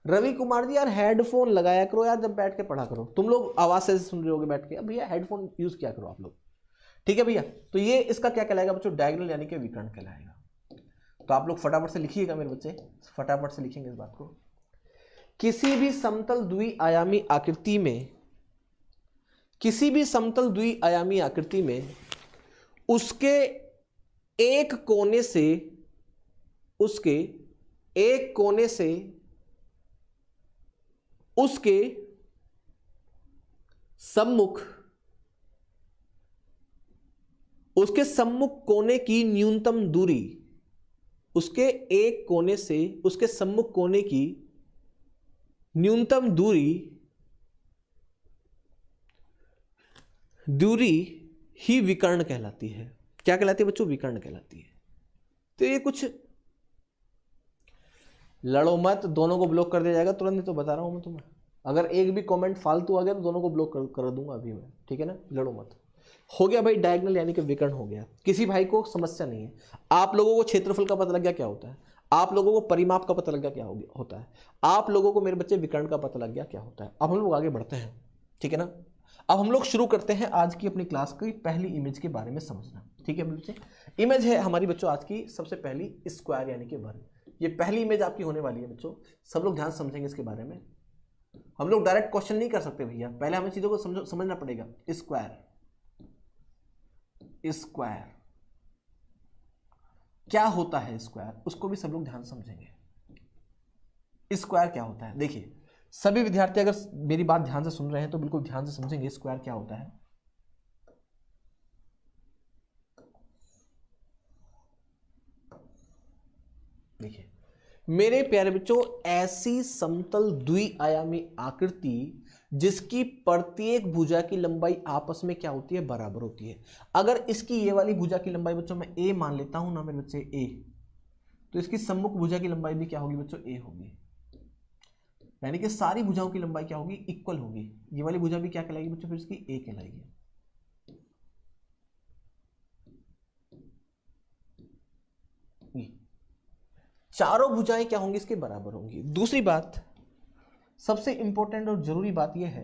रवि कुमार जी यार हेडफोन लगाया करो यार, जब बैठ के पढ़ा करो। तुम लोग आवाज से सुन रहे होगे बैठ के, अब भैया हेडफोन यूज किया करो आप लोग, ठीक है भैया। तो ये इसका क्या कहलाएगा बच्चों? डायगोनल यानी कि विकर्ण कहलाएगा। तो आप लोग फटाफट से लिखिएगा मेरे बच्चे, फटाफट से लिखेंगे इस बात को। किसी भी समतल द्विआयामी आकृति में, किसी भी समतल द्विआयामी आकृति में उसके एक कोने से, उसके एक कोने से उसके सम्मुख, उसके सम्मुख कोने की न्यूनतम दूरी, उसके एक कोने से उसके सम्मुख कोने की न्यूनतम दूरी ही विकर्ण कहलाती है। क्या कहलाती है बच्चों? विकर्ण कहलाती है। तो ये कुछ लड़ो मत, दोनों को ब्लॉक कर दिया जाएगा तुरंत, तो बता रहा हूं मैं तुम्हें। अगर एक भी कमेंट फालतू आ गया तो दोनों को ब्लॉक कर दूंगा अभी मैं, ठीक है ना? लड़ो मत। हो गया भाई, डायगोनल यानी कि विकर्ण हो गया, किसी भाई को समस्या नहीं है। आप लोगों को क्षेत्रफल का पता लग गया क्या होता है, आप लोगों को परिमाप का पता लग गया क्या होता है, आप लोगों को मेरे बच्चे विकर्ण का पता लग गया क्या होता है। अब हम लोग आगे बढ़ते हैं, ठीक है ना? अब हम लोग शुरू करते हैं आज की अपनी क्लास की पहली इमेज के बारे में समझना, ठीक है बच्चे? इमेज है हमारी बच्चों आज की सबसे पहली स्क्वायर यानी कि वर्ग। ये पहली इमेज आपकी होने वाली है बच्चों, सब लोग ध्यान समझेंगे इसके बारे में। हम लोग डायरेक्ट क्वेश्चन नहीं कर सकते भैया, पहले हमें चीजों को समझना पड़ेगा। स्क्वायर, स्क्वायर क्या होता है, स्क्वायर उसको भी सब लोग ध्यान समझेंगे। स्क्वायर क्या होता है? देखिए सभी विद्यार्थी अगर मेरी बात ध्यान से सुन रहे हैं तो बिल्कुल ध्यान से समझेंगे स्क्वायर क्या होता है। देखिए मेरे प्यारे बच्चों, ऐसी समतल द्विआयामी आकृति जिसकी प्रत्येक भुजा की लंबाई आपस में क्या होती है? बराबर होती है। अगर इसकी ये वाली भुजा की लंबाई बच्चों मैं a मान लेता हूं ना मेरे बच्चे, a, तो इसकी सम्मुख भुजा की लंबाई भी क्या होगी बच्चों? a होगी। यानी कि सारी भुजाओं की लंबाई क्या होगी? इक्वल होगी। ये वाली भुजा भी क्या कहलाएगी बच्चों? फिर इसकी a कहलाएगी। चारों भुजाएं क्या होंगी? इसके बराबर होंगी। दूसरी बात, सबसे इंपॉर्टेंट और जरूरी बात यह है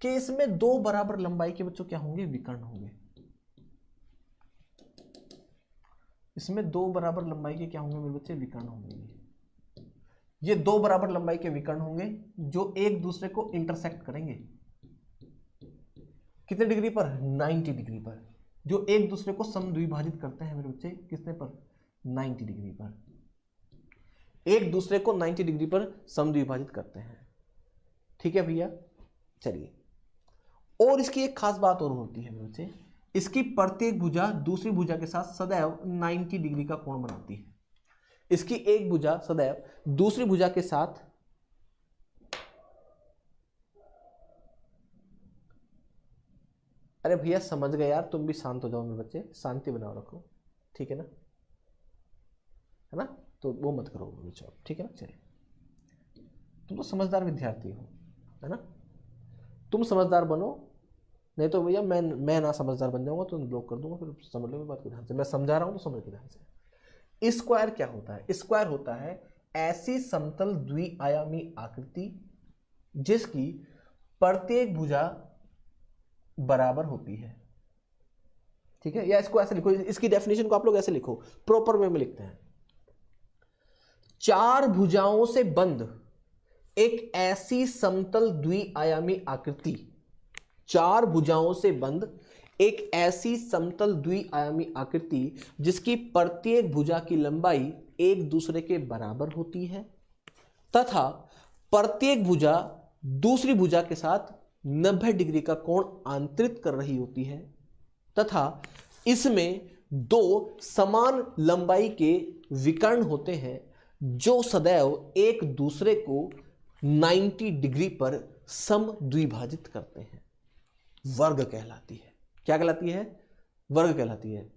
कि इसमें दो बराबर लंबाई के बच्चों क्या होंगे? विकर्ण होंगे। इसमें दो बराबर लंबाई के क्या होंगे मेरे बच्चे? विकर्ण होंगे। ये दो बराबर लंबाई के विकर्ण होंगे जो एक दूसरे को इंटरसेक्ट करेंगे। कितने डिग्री पर? 90 डिग्री पर। जो एक दूसरे को समद्विभाजित करते हैं मेरे बच्चे, कितने पर? 90 डिग्री पर। एक दूसरे को 90 डिग्री पर समद्विभाजित करते हैं, ठीक है भैया? चलिए, और इसकी एक खास बात और होती है मेरे बच्चे, इसकी प्रत्येक भुजा दूसरी भुजा के साथ सदैव 90 डिग्री का कोण बनाती है। इसकी एक भुजा सदैव दूसरी भुजा के साथ अरे भैया समझ गए यार, तुम भी शांत हो जाओ मेरे बच्चे, शांति बनाओ रखो, ठीक है ना? है ना? तो वो मत करो बच्चों, ठीक है ना? चलिए, तुम तो समझदार विद्यार्थी हो, है ना? तुम समझदार बनो, नहीं तो भैया मैं ना समझदार बन जाऊंगा तो ब्लॉक कर दूंगा। फिर समझ लो बात को ध्यान से, मैं समझा रहा हूं तो समझ लो ध्यान से। स्क्वायर क्या होता है? स्क्वायर होता है ऐसी समतल द्विआयामी आकृति जिसकी प्रत्येक भुजा बराबर होती है, ठीक है? या इसको ऐसे लिखो, इसकी डेफिनेशन को आप लोग ऐसे लिखो, प्रॉपर वे में लिखते हैं। चार भुजाओं से बंद एक ऐसी समतल द्विआयामी आकृति, चार भुजाओं से बंद एक ऐसी समतल द्विआयामी आकृति जिसकी प्रत्येक भुजा की लंबाई एक दूसरे के बराबर होती है तथा प्रत्येक भुजा दूसरी भुजा के साथ 90 डिग्री का कोण आंतरित कर रही होती है तथा इसमें दो समान लंबाई के विकर्ण होते हैं जो सदैव एक दूसरे को 90 डिग्री पर समद्विभाजित करते हैं। वर्ग कहलाती है। क्या कहलाती है? वर्ग कहलाती है।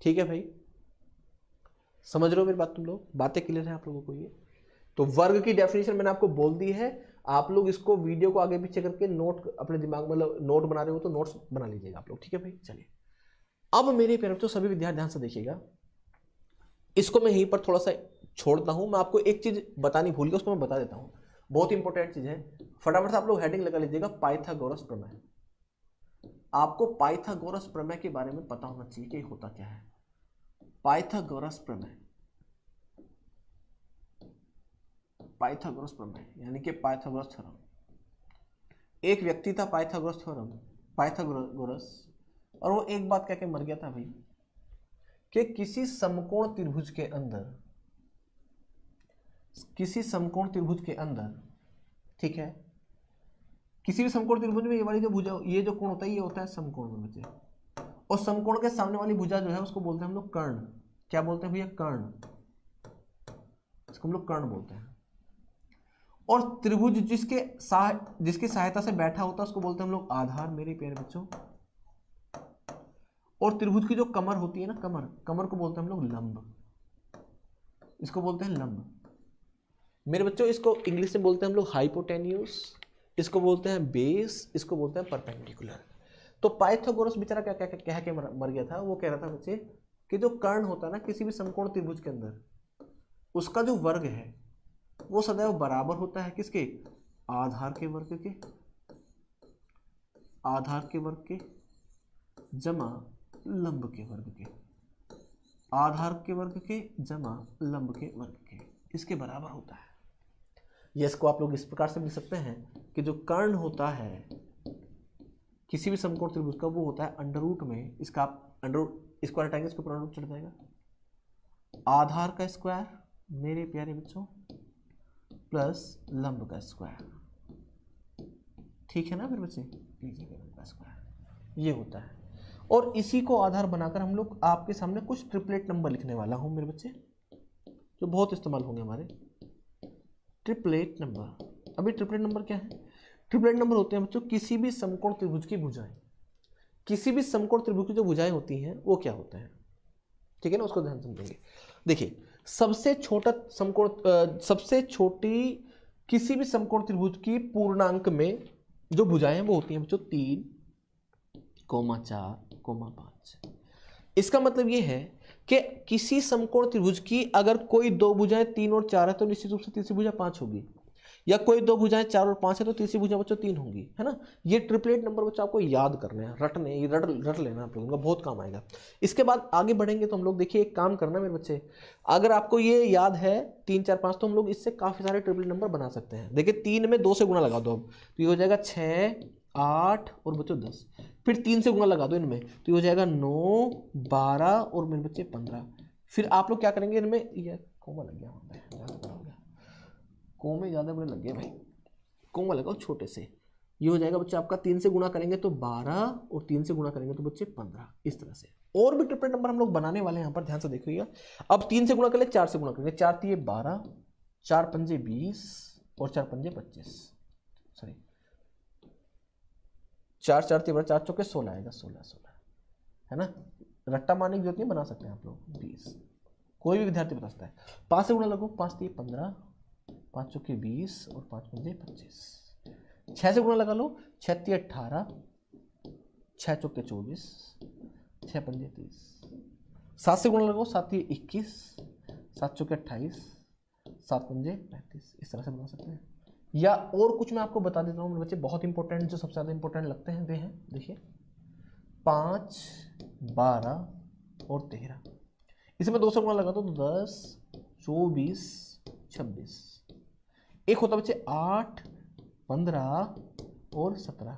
ठीक है भाई, समझ रहे हो मेरी बात? तुम लोग बातें क्लियर है आप लोगों को? ये तो वर्ग की डेफिनेशन मैंने आपको बोल दी है। आप लोग इसको वीडियो को आगे पीछे करके नोट अपने दिमाग में, मतलब नोट बना रहे हो तो नोट्स बना लीजिएगा आप लोग। ठीक है भाई, चलिए अब मेरे प्यारे बच्चों सभी विद्यार्थी ध्यान से देखिएगा। इसको मैं यहीं पर थोड़ा सा छोड़ता हूं। मैं आपको एक चीज बतानी भूल गया, उसको मैं बता देता हूं, बहुत इंपॉर्टेंट चीज है। फटाफट से आप लोग हेडिंग लगा लीजिएगा, पाइथागोरस प्रमेय। आपको पाइथागोरस प्रमेय के बारे में पता होना चाहिए कि होता क्या है। पाइथागोरस प्रमेय, पाइथागोरस प्रमेय यानी कि पाइथागोरस थ्योरम। एक व्यक्ति था पाइथागोरस थ्योरम, पाइथागोरस, और वो एक बात कह के मर गया था भाई कि किसी समकोण त्रिभुज के अंदर, किसी समकोण त्रिभुज के अंदर, ठीक है, किसी भी समकोण त्रिभुज में ये वाली जो भुजा, ये जो कोण होता है, ये होता है समकोण में बच्चे। और समकोण के सामने वाली भुजा जो है उसको बोलते हैं हम लोग कर्ण। क्या बोलते हैं भैया? कर्ण। इसको हम लोग कर्ण बोलते हैं। और त्रिभुज जिसकी सहायता से बैठा होता है उसको बोलते हैं हम लोग आधार, मेरे प्यारे बच्चों। और त्रिभुज की जो कमर होती है ना, कमर को बोलते हैं हम लोग लंब। इसको बोलते हैं लंब मेरे बच्चों। इसको इंग्लिश में बोलते हैं हम लोग हाइपोटेन्यूस, इसको बोलते हैं बेस, इसको बोलते हैं परपेंडिकुलर। तो पाइथागोरस बेचारा क्या क्या कह के मर गया था। वो कह रहा था बच्चे कि जो कर्ण होता है ना किसी भी समकोण त्रिभुज के अंदर, उसका जो वर्ग है वो सदैव बराबर होता है किसके? आधार के वर्ग के, आधार के वर्ग के जमा लंब के वर्ग के, आधार के वर्ग के जमा लंब के वर्ग के, इसके बराबर होता है। ये इसको आप लोग इस प्रकार से लिख सकते हैं कि जो कर्ण होता है किसी भी समकोण त्रिभुज का, वो होता है अंडर रूट में, इसका आप अंडर रूट स्क्वायर हटाएंगे, इसके ऊपर अंडर रूट चढ़ जाएगा, आधार का स्क्वायर मेरे प्यारे बच्चों प्लस लंब का स्क्वायर। ठीक है ना फिर बच्चे? लीजिएगा लंब का स्क्वायर, ये होता है। और इसी को आधार बनाकर हम लोग आपके सामने कुछ ट्रिपलेट नंबर लिखने वाला हूं मेरे बच्चे, जो बहुत इस्तेमाल होंगे हमारे। Triplet number. अभी ट्रिपलेट नंबर क्या है? ट्रिपलेट नंबर होते हैं बच्चों किसी भी समकोण त्रिभुज की भुजाएं। किसी भी समकोण त्रिभुज की जो भुजाएं होती हैं वो क्या होते हैं, ठीक है ना? उसको ध्यान समझेंगे। देखिए, सबसे छोटा समकोण, सबसे छोटी किसी भी समकोण त्रिभुज की पूर्णांक में जो भुजाएं हैं वो होती हैं बच्चों 3, 4, 5। इसका मतलब ये है कि किसी समकोण त्रिभुज की अगर कोई दो भुजाएं 3 और 4 है तो निश्चित रूप से तीसरी भुजा 5 होगी, या कोई दो भुजाएं 4 और 5 है तो तीसरी भुजा बच्चों 3 होंगी, है ना? ये ट्रिपलेट नंबर बच्चों आपको याद करने हैं, रटने, ये रट लेना आप लोगों का, बहुत काम आएगा। इसके बाद आगे बढ़ेंगे तो हम लोग देखिए एक काम करना मेरे बच्चे, अगर आपको ये याद है 3, 4, 5 तो हम लोग इससे काफी सारे ट्रिपलेट नंबर बना सकते हैं। देखिए 3 में 2 से गुणा लगा दो अब, तो ये हो जाएगा 6, 8 और बच्चों 10। फिर 3 से गुणा लगा दो इनमें, तो ये हो जाएगा 9, 12 और मेरे बच्चे 15। फिर आप लोग क्या करेंगे इनमें, ये कोमा लग गया, कोमे ज़्यादा बड़े लग गए भाई, कोमा लगाओ छोटे से। ये हो जाएगा बच्चे आपका 3 से गुणा करेंगे तो 12 और 3 से गुणा करेंगे तो बच्चे 15, इस तरह से। और भी ट्रिपलेट नंबर हम लोग बनाने वाले हैं, यहाँ पर ध्यान से देखिएगा। अब 3 से गुणा कर ले, 4 से गुणा करेंगे, 4 3 12, 4 5 20 और 4 5 25, सॉरी 4 4 3 4 चौके 16 आएगा, 16 है ना? रट्टा मारने की जरूरत नहीं, बना सकते हैं आप लोग 20, कोई भी विद्यार्थी बता सकता है। 5 से गुणा लगो, 5 3 15, 5 चौके 20 और 5 5 25। 6 से गुणा लगा लो, 6 3 18, 6 चौके 24, 6 5 30। 7 से गुणा लगाओ, 7 3 21, 7 चौके 28, 7 5 35, इस तरह से बना सकते हैं। या और कुछ मैं आपको बता देता हूँ बच्चे, बहुत इंपॉर्टेंट, जो सबसे ज़्यादा इंपॉर्टेंट लगते हैं वे हैं, देखिए 5, 12 और 13। इसमें 2 से गुणा लगा दो तो 10, 24, 26। एक होता बच्चे 8, 15 और 17।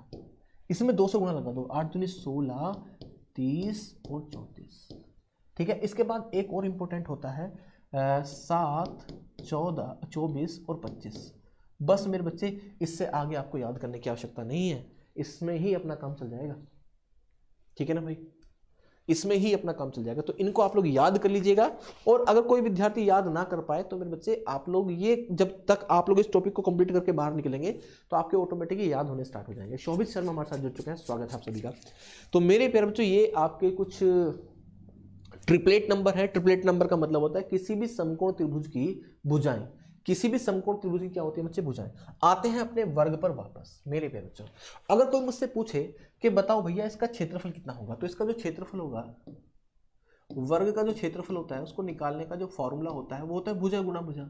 इसमें 2 से गुणा लगा दो, 8 दूनी 16, 30 और 34। ठीक है, इसके बाद एक और इम्पोर्टेंट होता है 7, 14, 24 और 25। बस मेरे बच्चे इससे आगे आपको याद करने की आवश्यकता नहीं है, इसमें ही अपना काम चल जाएगा। ठीक है ना भाई, इसमें ही अपना काम चल जाएगा। तो इनको आप लोग याद कर लीजिएगा। और अगर कोई विद्यार्थी याद ना कर पाए तो मेरे बच्चे आप लोग ये, जब तक आप लोग इस टॉपिक को कंप्लीट करके बाहर निकलेंगे तो आपके ऑटोमेटिकली याद होने स्टार्ट हो जाएंगे। शोभित शर्मा हमारे साथ जुड़ चुके हैं, स्वागत है आप सभी का। तो मेरे प्यारे बच्चों, ये आपके कुछ ट्रिपलेट नंबर है। ट्रिपलेट नंबर का मतलब होता है किसी भी समकोण त्रिभुज की भुजाएं। किसी भी समकोण त्रिभुज की क्या होती है बच्चे? भुजाएं। आते हैं अपने वर्ग पर वापस। मेरे प्यारे बच्चों, अगर कोई मुझसे पूछे कि बताओ भैया इसका क्षेत्रफल कितना होगा, तो इसका जो क्षेत्रफल होगा, वर्ग का जो क्षेत्रफल होता है उसको निकालने का जो फॉर्मूला होता है वो होता है भुजा गुणा भुजा।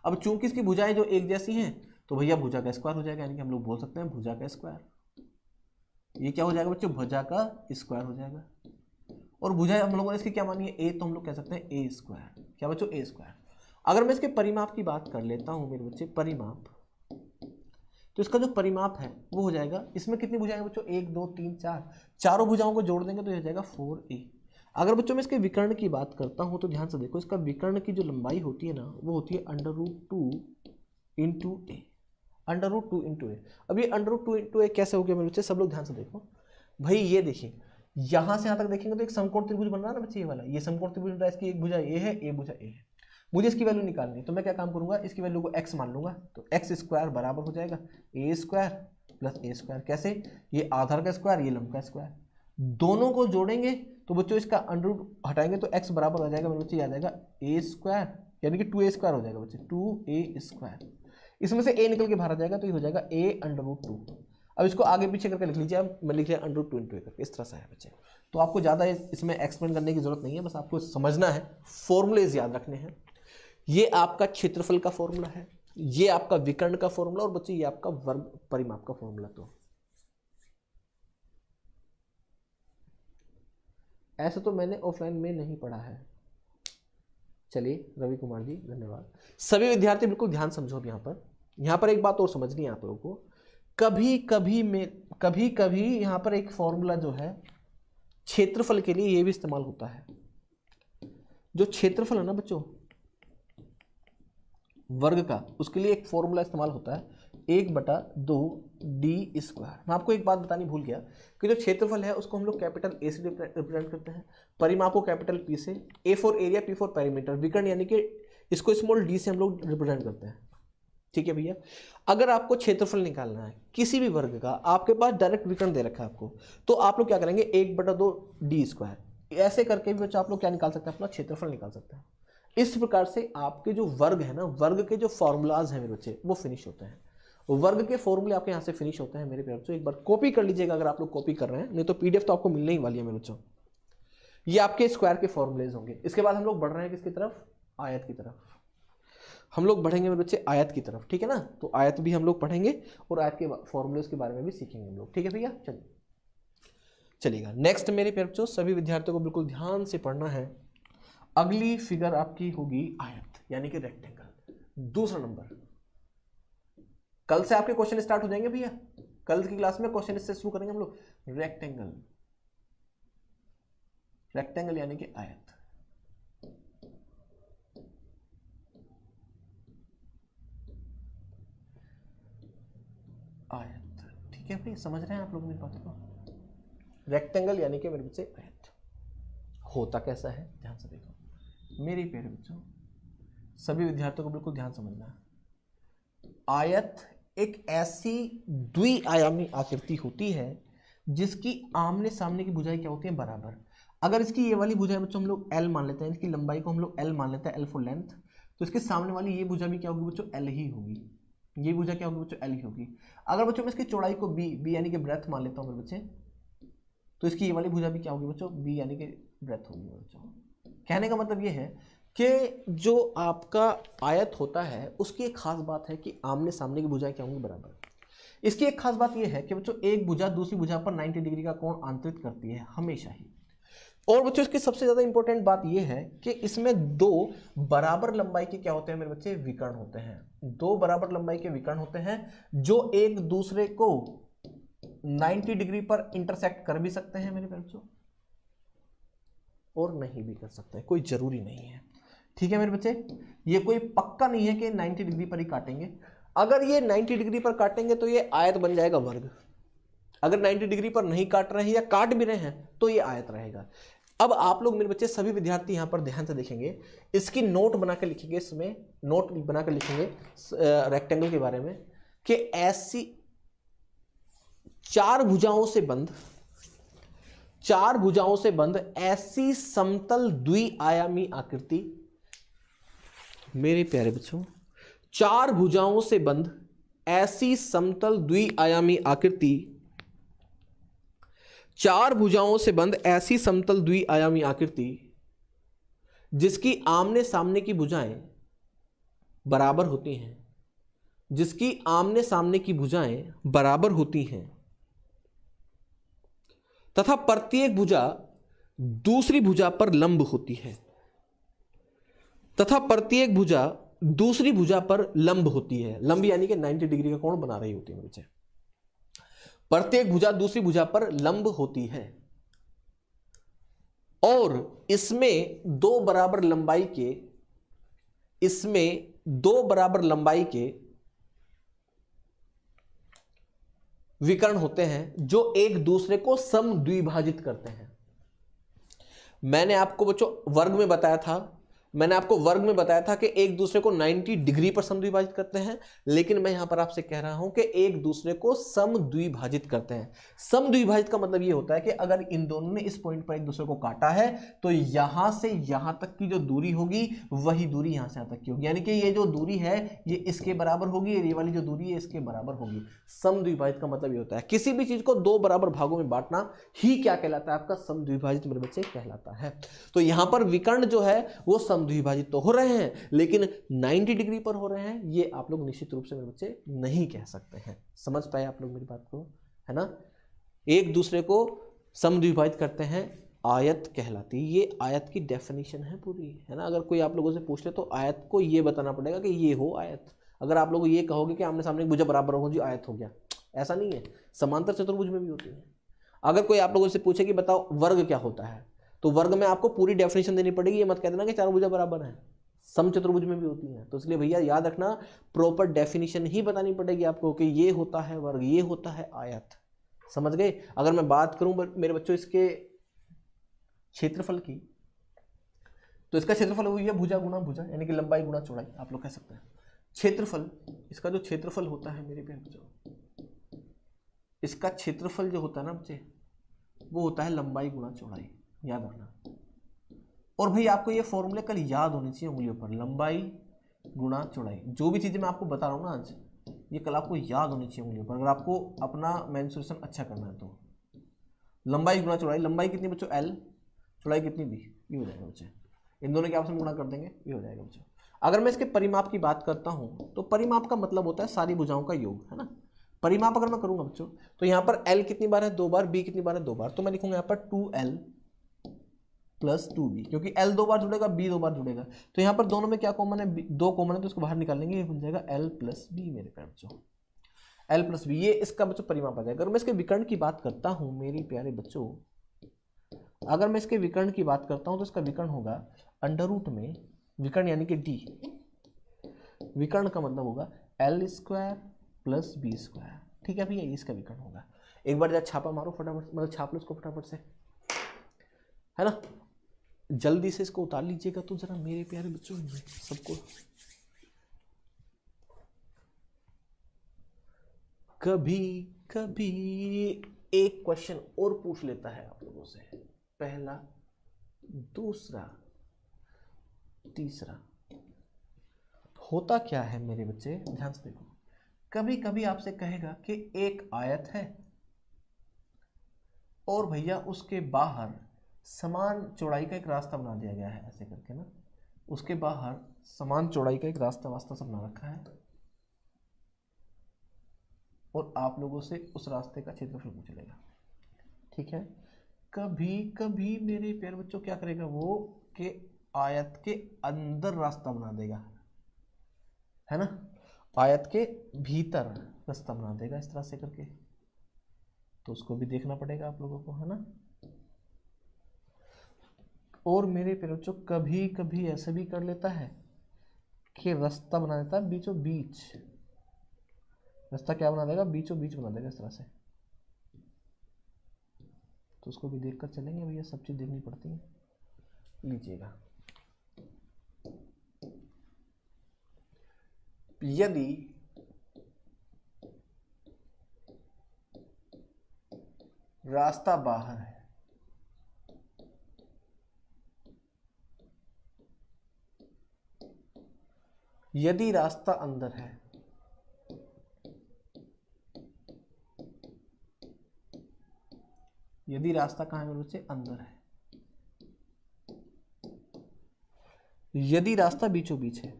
अब चूंकि इसकी भुजाएं जो एक जैसी हैं तो भैया भुजा का स्क्वायर हो जाएगा, यानी कि हम लोग बोल सकते हैं भुजा का स्क्वायर। ये क्या हो जाएगा बच्चों? भुजा का स्क्वायर हो जाएगा। और भुजा हम लोगों ने इसकी क्या मानी है? ए, तो हम लोग कह सकते हैं ए स्क्वायर। क्या बच्चों? ए स्क्वायर। अगर मैं इसके परिमाप की बात कर लेता हूं मेरे बच्चे, परिमाप, तो इसका जो परिमाप है वो हो जाएगा, इसमें कितनी भुजाएं बच्चों? 1, 2, 3, 4, चारों भुजाओं को जोड़ देंगे तो हो जाएगा 4a। अगर बच्चों मैं इसके विकर्ण की बात करता हूं तो ध्यान से देखो, इसका विकर्ण की जो लंबाई होती है ना वो होती है √2 इंटू ए। √2 इंटू ए। अब ये √2 इंटू ए कैसे हो गया मेरे बच्चे? सब लोग ध्यान से देखो भाई। ये देखिए, यहां से यहां तक देखेंगे तो एक समकोण त्रिभुज बन रहा है ना बच्चे, ये वाला। ये समकोण त्रिभुज बन रहा है, इसकी एक भुजा ए है, ए भुजा ए है। मुझे इसकी वैल्यू निकालनी है तो मैं क्या काम करूंगा? इसकी वैल्यू को x मान लूंगा, तो x स्क्वायर बराबर हो जाएगा ए स्क्वायर प्लस ए स्क्वायर। कैसे? ये आधार का स्क्वायर, ये लंब का स्क्वायर, दोनों को जोड़ेंगे तो बच्चों इसका अंडर हटाएंगे तो x बराबर आ जाएगा मेरे बच्चे, आ जाएगा ए स्क्वायर, यानी कि 2a स्क्वायर हो जाएगा बच्चे, 2a स्क्वायर। इसमें से a निकल के बाहर आ जाएगा तो ये हो जाएगा a √2। अब इसको आगे पीछे करके लिख लीजिए, अब मैं लिख लिया √2 इंटू ए करके, इस तरह से है बच्चे। तो आपको ज़्यादा इसमें एक्सप्लेन करने की जरूरत नहीं है, बस आपको समझना है, फॉर्मूलेज याद रखने हैं। ये आपका क्षेत्रफल का फॉर्मूला है, ये आपका विकर्ण का फॉर्मूला, और बच्चे ये आपका वर्ग परिमाप का फॉर्मूला। तो ऐसे तो मैंने ऑफलाइन में नहीं पढ़ा है। चलिए रवि कुमार जी, धन्यवाद। सभी विद्यार्थी बिल्कुल ध्यान समझो। अब यहाँ पर एक बात और समझनी है आप लोगों को। कभी कभी यहाँ पर एक फॉर्मूला जो है क्षेत्रफल के लिए ये भी इस्तेमाल होता है। जो क्षेत्रफल है ना बच्चों वर्ग का, उसके लिए एक फॉर्मूला इस्तेमाल होता है, 1/2 d स्क्वायर। मैं आपको एक बात बतानी भूल गया कि जो क्षेत्रफल है उसको हम लोग कैपिटल ए से रिप्रेजेंट करते हैं, परिमाप को कैपिटल पी से, A for area, P for perimeter, विकर्ण यानी कि इसको स्मॉल डी से हम लोग रिप्रेजेंट करते हैं। ठीक है भैया, अगर आपको क्षेत्रफल निकालना है किसी भी वर्ग का, आपके पास डायरेक्ट विकर्ण दे रखा है आपको, तो आप लोग क्या करेंगे? 1/2 d स्क्वायर, ऐसे करके भी बच्चा आप लोग क्या निकाल सकते हैं? अपना क्षेत्रफल निकाल सकते हैं। इस प्रकार से आपके जो वर्ग है ना, वर्ग के जो फॉर्मूलाज हैं मेरे बच्चे, वो फिनिश होते हैं। वर्ग के फॉर्मूले आपके यहाँ से फिनिश होते हैं मेरे प्यारे बच्चों। एक बार कॉपी कर लीजिएगा अगर आप लोग कॉपी कर रहे हैं, नहीं तो पीडीएफ तो आपको मिलने ही वाली है मेरे बच्चों। ये आपके स्क्वायर के फॉर्मूलेज होंगे। इसके बाद हम लोग बढ़ रहे हैं किसकी तरफ? आयत की तरफ। हम लोग बढ़ेंगे मेरे बच्चे आयत की तरफ। ठीक है ना, तो आयत भी हम लोग पढ़ेंगे और आयत के फॉर्मूलेज के बारे में भी सीखेंगे हम लोग। ठीक है भैया, चलिएगा नेक्स्ट मेरे प्यारे बच्चों, सभी विद्यार्थियों को बिल्कुल ध्यान से पढ़ना है। अगली फिगर आपकी होगी आयत, यानी कि रेक्टेंगल। दूसरा नंबर, कल से आपके क्वेश्चन स्टार्ट हो जाएंगे भैया। कल की क्लास में क्वेश्चन इससे शुरू करेंगे हम लोग। रेक्टेंगल, रेक्टेंगल यानी कि आयत। आयत, ठीक है भाई, समझ रहे हैं आप लोग मेरी बात को? रेक्टेंगल यानी कि मेरे बच्चे आयत होता कैसा है, ध्यान से देखो मेरे प्यारे बच्चों। सभी विद्यार्थियों को बिल्कुल ध्यान समझना है। आयत एक ऐसी द्विआयामी आकृति होती है जिसकी आमने सामने की भुजाएं क्या होती हैं? बराबर। अगर इसकी ये वाली भुजा बच्चों हम लोग L मान लेते हैं, इसकी लंबाई को हम लोग L मान लेते हैं, L फॉर लेंथ, तो इसके सामने वाली ये भुजा भी क्या होगी बच्चों? L ही होगी। ये भुजा क्या होगी बच्चों? L ही होगी। अगर बच्चों मैं इसकी चौड़ाई को B यानी कि ब्रेथ मान लेता हूँ मेरे बच्चे, तो इसकी ये वाली भुजा भी क्या होगी बच्चों? B यानी कि ब्रेथ होगी बच्चों। कहने का मतलब ये है कि जो आपका आयत होता है उसकी एक खास बात है कि आमने सामने की भुजाएं क्या होंगी? बराबर। इसकी एक खास बात यह है कि बच्चों एक भुजा दूसरी भुजा पर 90 डिग्री का कोण आंतरित करती है हमेशा ही। और बच्चों इसकी सबसे ज्यादा इंपॉर्टेंट बात यह है कि इसमें दो बराबर लंबाई के क्या होते हैं मेरे बच्चे, विकर्ण होते हैं। दो बराबर लंबाई के विकर्ण होते हैं जो एक दूसरे को 90 डिग्री पर इंटरसेक्ट कर भी सकते हैं मेरे बच्चों, और नहीं भी कर सकते हैं, कोई जरूरी नहीं है। ठीक है मेरे बच्चे, ये कोई पक्का नहीं है कि 90 डिग्री पर ही काटेंगे। अगर ये 90 डिग्री पर काटेंगे तो ये आयत बन जाएगा वर्ग, अगर 90 डिग्री पर नहीं काट रहे हैं या काट भी रहे हैं तो ये आयत रहेगा। अब आप लोग मेरे बच्चे सभी विद्यार्थी यहां पर ध्यान से देखेंगे, इसकी नोट बनाकर लिखेंगे, इसमें नोट बनाकर लिखेंगे रेक्टेंगल के बारे में कि ऐसी चार भुजाओं से बंद ऐसी समतल द्विआयामी आकृति, मेरे प्यारे बच्चों, चार भुजाओं से बंद ऐसी समतल द्विआयामी आकृति, चार भुजाओं से बंद ऐसी समतल द्विआयामी आकृति जिसकी आमने सामने की भुजाएं बराबर होती हैं, जिसकी आमने सामने की भुजाएं बराबर होती हैं तथा प्रत्येक भुजा दूसरी भुजा पर लंब होती है, तथा प्रत्येक भुजा दूसरी भुजा पर लंब होती है। लंब यानी कि 90 डिग्री का कोण बना रही होती है बच्चे। प्रत्येक भुजा दूसरी भुजा पर लंब होती है और इसमें दो बराबर लंबाई के विकर्ण होते हैं जो एक दूसरे को समद्विभाजित करते हैं। मैंने आपको बच्चों वर्ग में बताया था कि एक दूसरे को 90 डिग्री पर समद्विभाजित करते हैं, लेकिन मैं यहां पर आपसे कह रहा हूं कि एक दूसरे को समद्विभाजित करते हैं। समद्विभाजित का मतलब यह होता है कि अगर इन दोनों ने इस पॉइंट पर एक दूसरे को काटा है तो यहां से यहां तक की जो दूरी होगी वही दूरी यहां से यहां तक की होगी, यानी कि ये जो दूरी है ये इसके बराबर होगी, ये वाली जो दूरी है इसके बराबर होगी। समद्विभाजित का मतलब यह होता है किसी भी चीज को दो बराबर भागों में बांटना ही क्या कहलाता है, आपका समद्विभाजित मेरे बच्चे कहलाता है। तो यहां पर विकर्ण जो है वो समद्विभाजित तो हो रहे हैं लेकिन 90 डिग्री पर हो रहे हैं, ये आप लोग निश्चित रूप से मेरे बच्चे नहीं कह सकते हैं। समझ पाए आप लोग मेरी बात को, है ना। एक दूसरे को समद्विभाजित करते हैं, आयत कहलाती है। ये आयत की डेफिनेशन है पूरी, है ना। अगर कोई आप लोगों से पूछ ले तो आयत को ये बताना पड़ेगा कि ये हो आयत। अगर आप लोग ये कहोगे कि आमने सामने भुजा बराबर हो जी आयत हो गया, ऐसा नहीं है। समांतर चतुर्भुज में भी होती है। अगर कोई आप लोगों से पूछे कि बताओ वर्ग क्या होता है, तो वर्ग में आपको पूरी डेफिनेशन देनी पड़ेगी। ये मत कह देना कि चारों भुजा बराबर है, समचतुर्भुज में भी होती है। तो इसलिए भैया याद रखना, प्रॉपर डेफिनेशन ही बतानी पड़ेगी आपको कि ये होता है वर्ग, ये होता है आयत। समझ गए। अगर मैं बात करूं मेरे बच्चों इसके क्षेत्रफल की, तो इसका क्षेत्रफल हुई है भुजा गुणा भुजा, यानी कि लंबाई गुणा चौड़ाई आप लोग कह सकते हैं। क्षेत्रफल, इसका जो क्षेत्रफल होता है मेरे प्यारे बच्चों, इसका क्षेत्रफल जो होता है ना बच्चे, वो होता है लंबाई गुणा चौड़ाई, याद रखना। और भाई आपको ये फॉर्मूले कल याद होने चाहिए उंगलियों पर, लंबाई गुणा चौड़ाई। जो भी चीजें मैं आपको बता रहा हूँ ना आज, ये कल आपको याद होनी चाहिए उंगलियों पर, अगर आपको अपना मेंसुरेशन अच्छा करना है तो। लंबाई गुणा चौड़ाई, लंबाई कितनी बच्चों L, चौड़ाई कितनी B, ये हो जाएगा बच्चे। इन दोनों के आपस में गुणा कर देंगे, ये हो जाएगा बच्चों। अगर मैं इसके परिमाप की बात करता हूँ तो परिमाप का मतलब होता है सारी भुजाओं का योग, है ना। परिमाप अगर मैं करूंगा बच्चों तो यहाँ पर L कितनी बार है, 2 बार, B कितनी बार है, 2 बार। तो मैं लिखूंगा यहाँ पर 2L प्लस 2B, क्योंकि L 2 बार जुड़ेगा, B 2 बार जुड़ेगा। तो यहाँ पर दोनों में क्या कॉमन है, 2 कॉमन है, तो इसको बाहर निकाल लेंगे, ये बन जाएगा L प्लस B मेरे प्यारे बच्चों, L प्लस B। ये इसका बच्चों परिमाप आ जाएगा। अगर मैं इसके विकर्ण की बात करता हूँ मेरे प्यारे बच्चों, अगर मैं इसके विकर्ण की बात करता हूँ तो इसका विकर्ण होगा अंडर रूट में, विकर्ण यानी कि D, विकर्ण का मतलब होगा L square plus B square. ठीक है भैया, इसका विकर्ण होगा। एक बार जरा छापा मारो फटाफट, मतलब छाप लो इसको फटाफट से, है ना। जल्दी से इसको उतार लीजिएगा तो जरा मेरे प्यारे बच्चों सबको। कभी कभी एक क्वेश्चन और पूछ लेता है आप लोगों से, पहला, दूसरा, तीसरा। होता क्या है मेरे बच्चे, ध्यान से देखो। कभी कभी आपसे कहेगा कि एक आयत है और भैया उसके बाहर समान चौड़ाई का एक रास्ता बना दिया गया है, ऐसे करके ना, उसके बाहर समान चौड़ाई का एक रास्ता सब बना रखा है और आप लोगों से उस रास्ते का क्षेत्रफल पूछ लेगा। ठीक है, कभी कभी मेरे प्यारे बच्चों क्या करेगा वो कि आयत के अंदर रास्ता बना देगा, है ना, आयत के भीतर रास्ता बना देगा इस तरह से करके, तो उसको भी देखना पड़ेगा आप लोगों को, है ना। और मेरे प्यारे बच्चों कभी कभी ऐसा भी कर लेता है कि रास्ता बना देता है बीचों बीच, रास्ता क्या बना देगा, बीचों बीच बना देगा इस तरह से, तो उसको भी देखकर चलेंगे भैया, सब चीज देखनी पड़ती है। लीजिएगा, यदि रास्ता बाहर है, यदि रास्ता अंदर है, यदि रास्ता कहाँ है मेरे बच्चे, अंदर है, यदि रास्ता बीचों बीच है,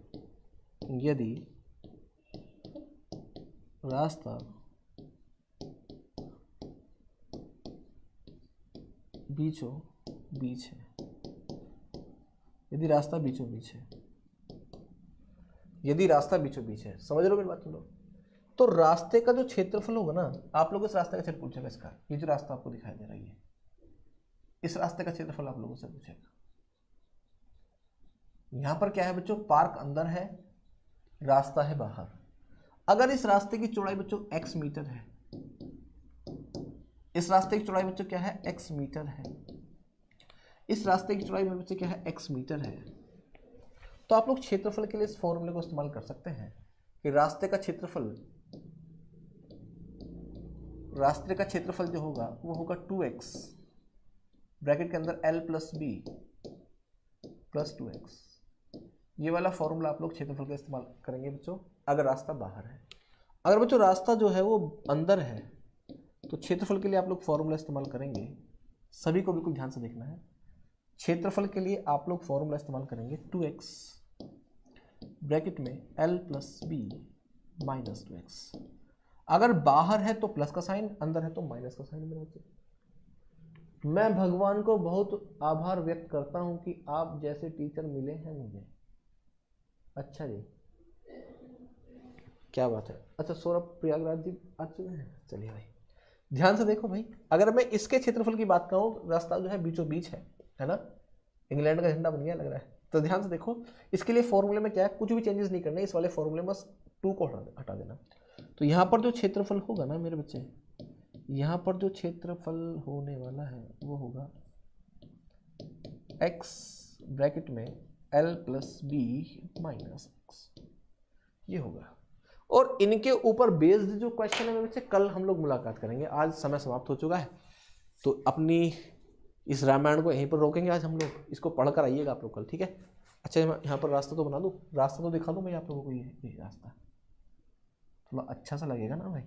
यदि रास्ता बीचों बीच है, यदि रास्ता बीचों बीच है, यदि रास्ता बीचों बीच है, समझ रहे हो मेरी बात तुम लोग। तो रास्ते का जो क्षेत्रफल होगा ना, आप लोग इस रास्ते का क्षेत्र पूछेगा, इसका ये जो रास्ता आपको दिखाई दे रहा है, इस रास्ते का क्षेत्रफल आप लोगों से पूछेगा। यहां पर क्या है बच्चों, पार्क अंदर है, रास्ता है बाहर। अगर इस रास्ते की चौड़ाई बच्चों x मीटर है, इस रास्ते की चौड़ाई बच्चों क्या है, x मीटर है, इस रास्ते की चौड़ाई में बच्चों क्या है, x मीटर है, तो आप लोग क्षेत्रफल के लिए इस फॉर्मूले को इस्तेमाल कर सकते हैं कि रास्ते का क्षेत्रफल जो होगा वो होगा 2x ब्रैकेट के अंदर l plus B plus 2x। ये वाला फॉर्मूला आप लोग क्षेत्रफल का इस्तेमाल करेंगे बच्चों अगर रास्ता बाहर है। अगर बच्चों रास्ता जो है वो अंदर है तो क्षेत्रफल के लिए आप लोग फॉर्मूला इस्तेमाल करेंगे, सभी को बिल्कुल ध्यान से देखना है। क्षेत्रफल के लिए आप लोग फॉर्मूला इस्तेमाल करेंगे 2x ब्रैकेट में l plus B minus 2x। अगर बाहर है तो प्लस का साइन, अंदर है तो माइनस का साइन। मेरे बच्चे, मैं भगवान को बहुत आभार व्यक्त करता हूं कि आप जैसे टीचर मिले हैं मुझे। अच्छा जी, क्या बात है। अच्छा सौरभ प्रयागराज जी आ चुके हैं, चलिए भाई ध्यान से देखो भाई। अगर मैं इसके क्षेत्रफल की बात करूं, रास्ता जो है बीचों बीच है ना, इंग्लैंड का झंडा बन गया लग रहा है। तो ध्यान से देखो, इसके लिए फॉर्मूले में क्या है, कुछ भी चेंजेस नहीं करने, इस वाले फॉर्मूले में बस 2 को हटा देना। तो यहाँ पर जो क्षेत्रफल होगा ना मेरे बच्चे, यहाँ पर जो क्षेत्रफल होने वाला है वो होगा x ब्रैकेट में l plus B minus x, ये होगा। और इनके ऊपर बेस्ड जो क्वेश्चन है मेरे बच्चे कल हम लोग मुलाकात करेंगे। आज समय समाप्त हो चुका है, तो अपनी इस रामायण को यहीं पर रोकेंगे आज हम लोग। इसको पढ़कर आइएगा आप लोग कल, ठीक है। अच्छा यहाँ पर रास्ता तो बना दूँ, रास्ता तो दिखा दूँ भाई आप लोगों को। ये रास्ता थोड़ा अच्छा सा लगेगा ना भाई।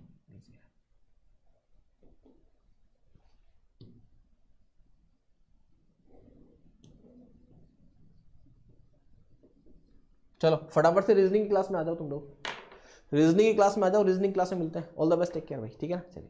चलो फटाफट से रीजनिंग क्लास में आ जाओ तुम लोग, रीजनिंग की क्लास में आ जाओ, रीजनिंग क्लास में मिलते हैं। All the best, take care भाई, ठीक है ना, चलिए।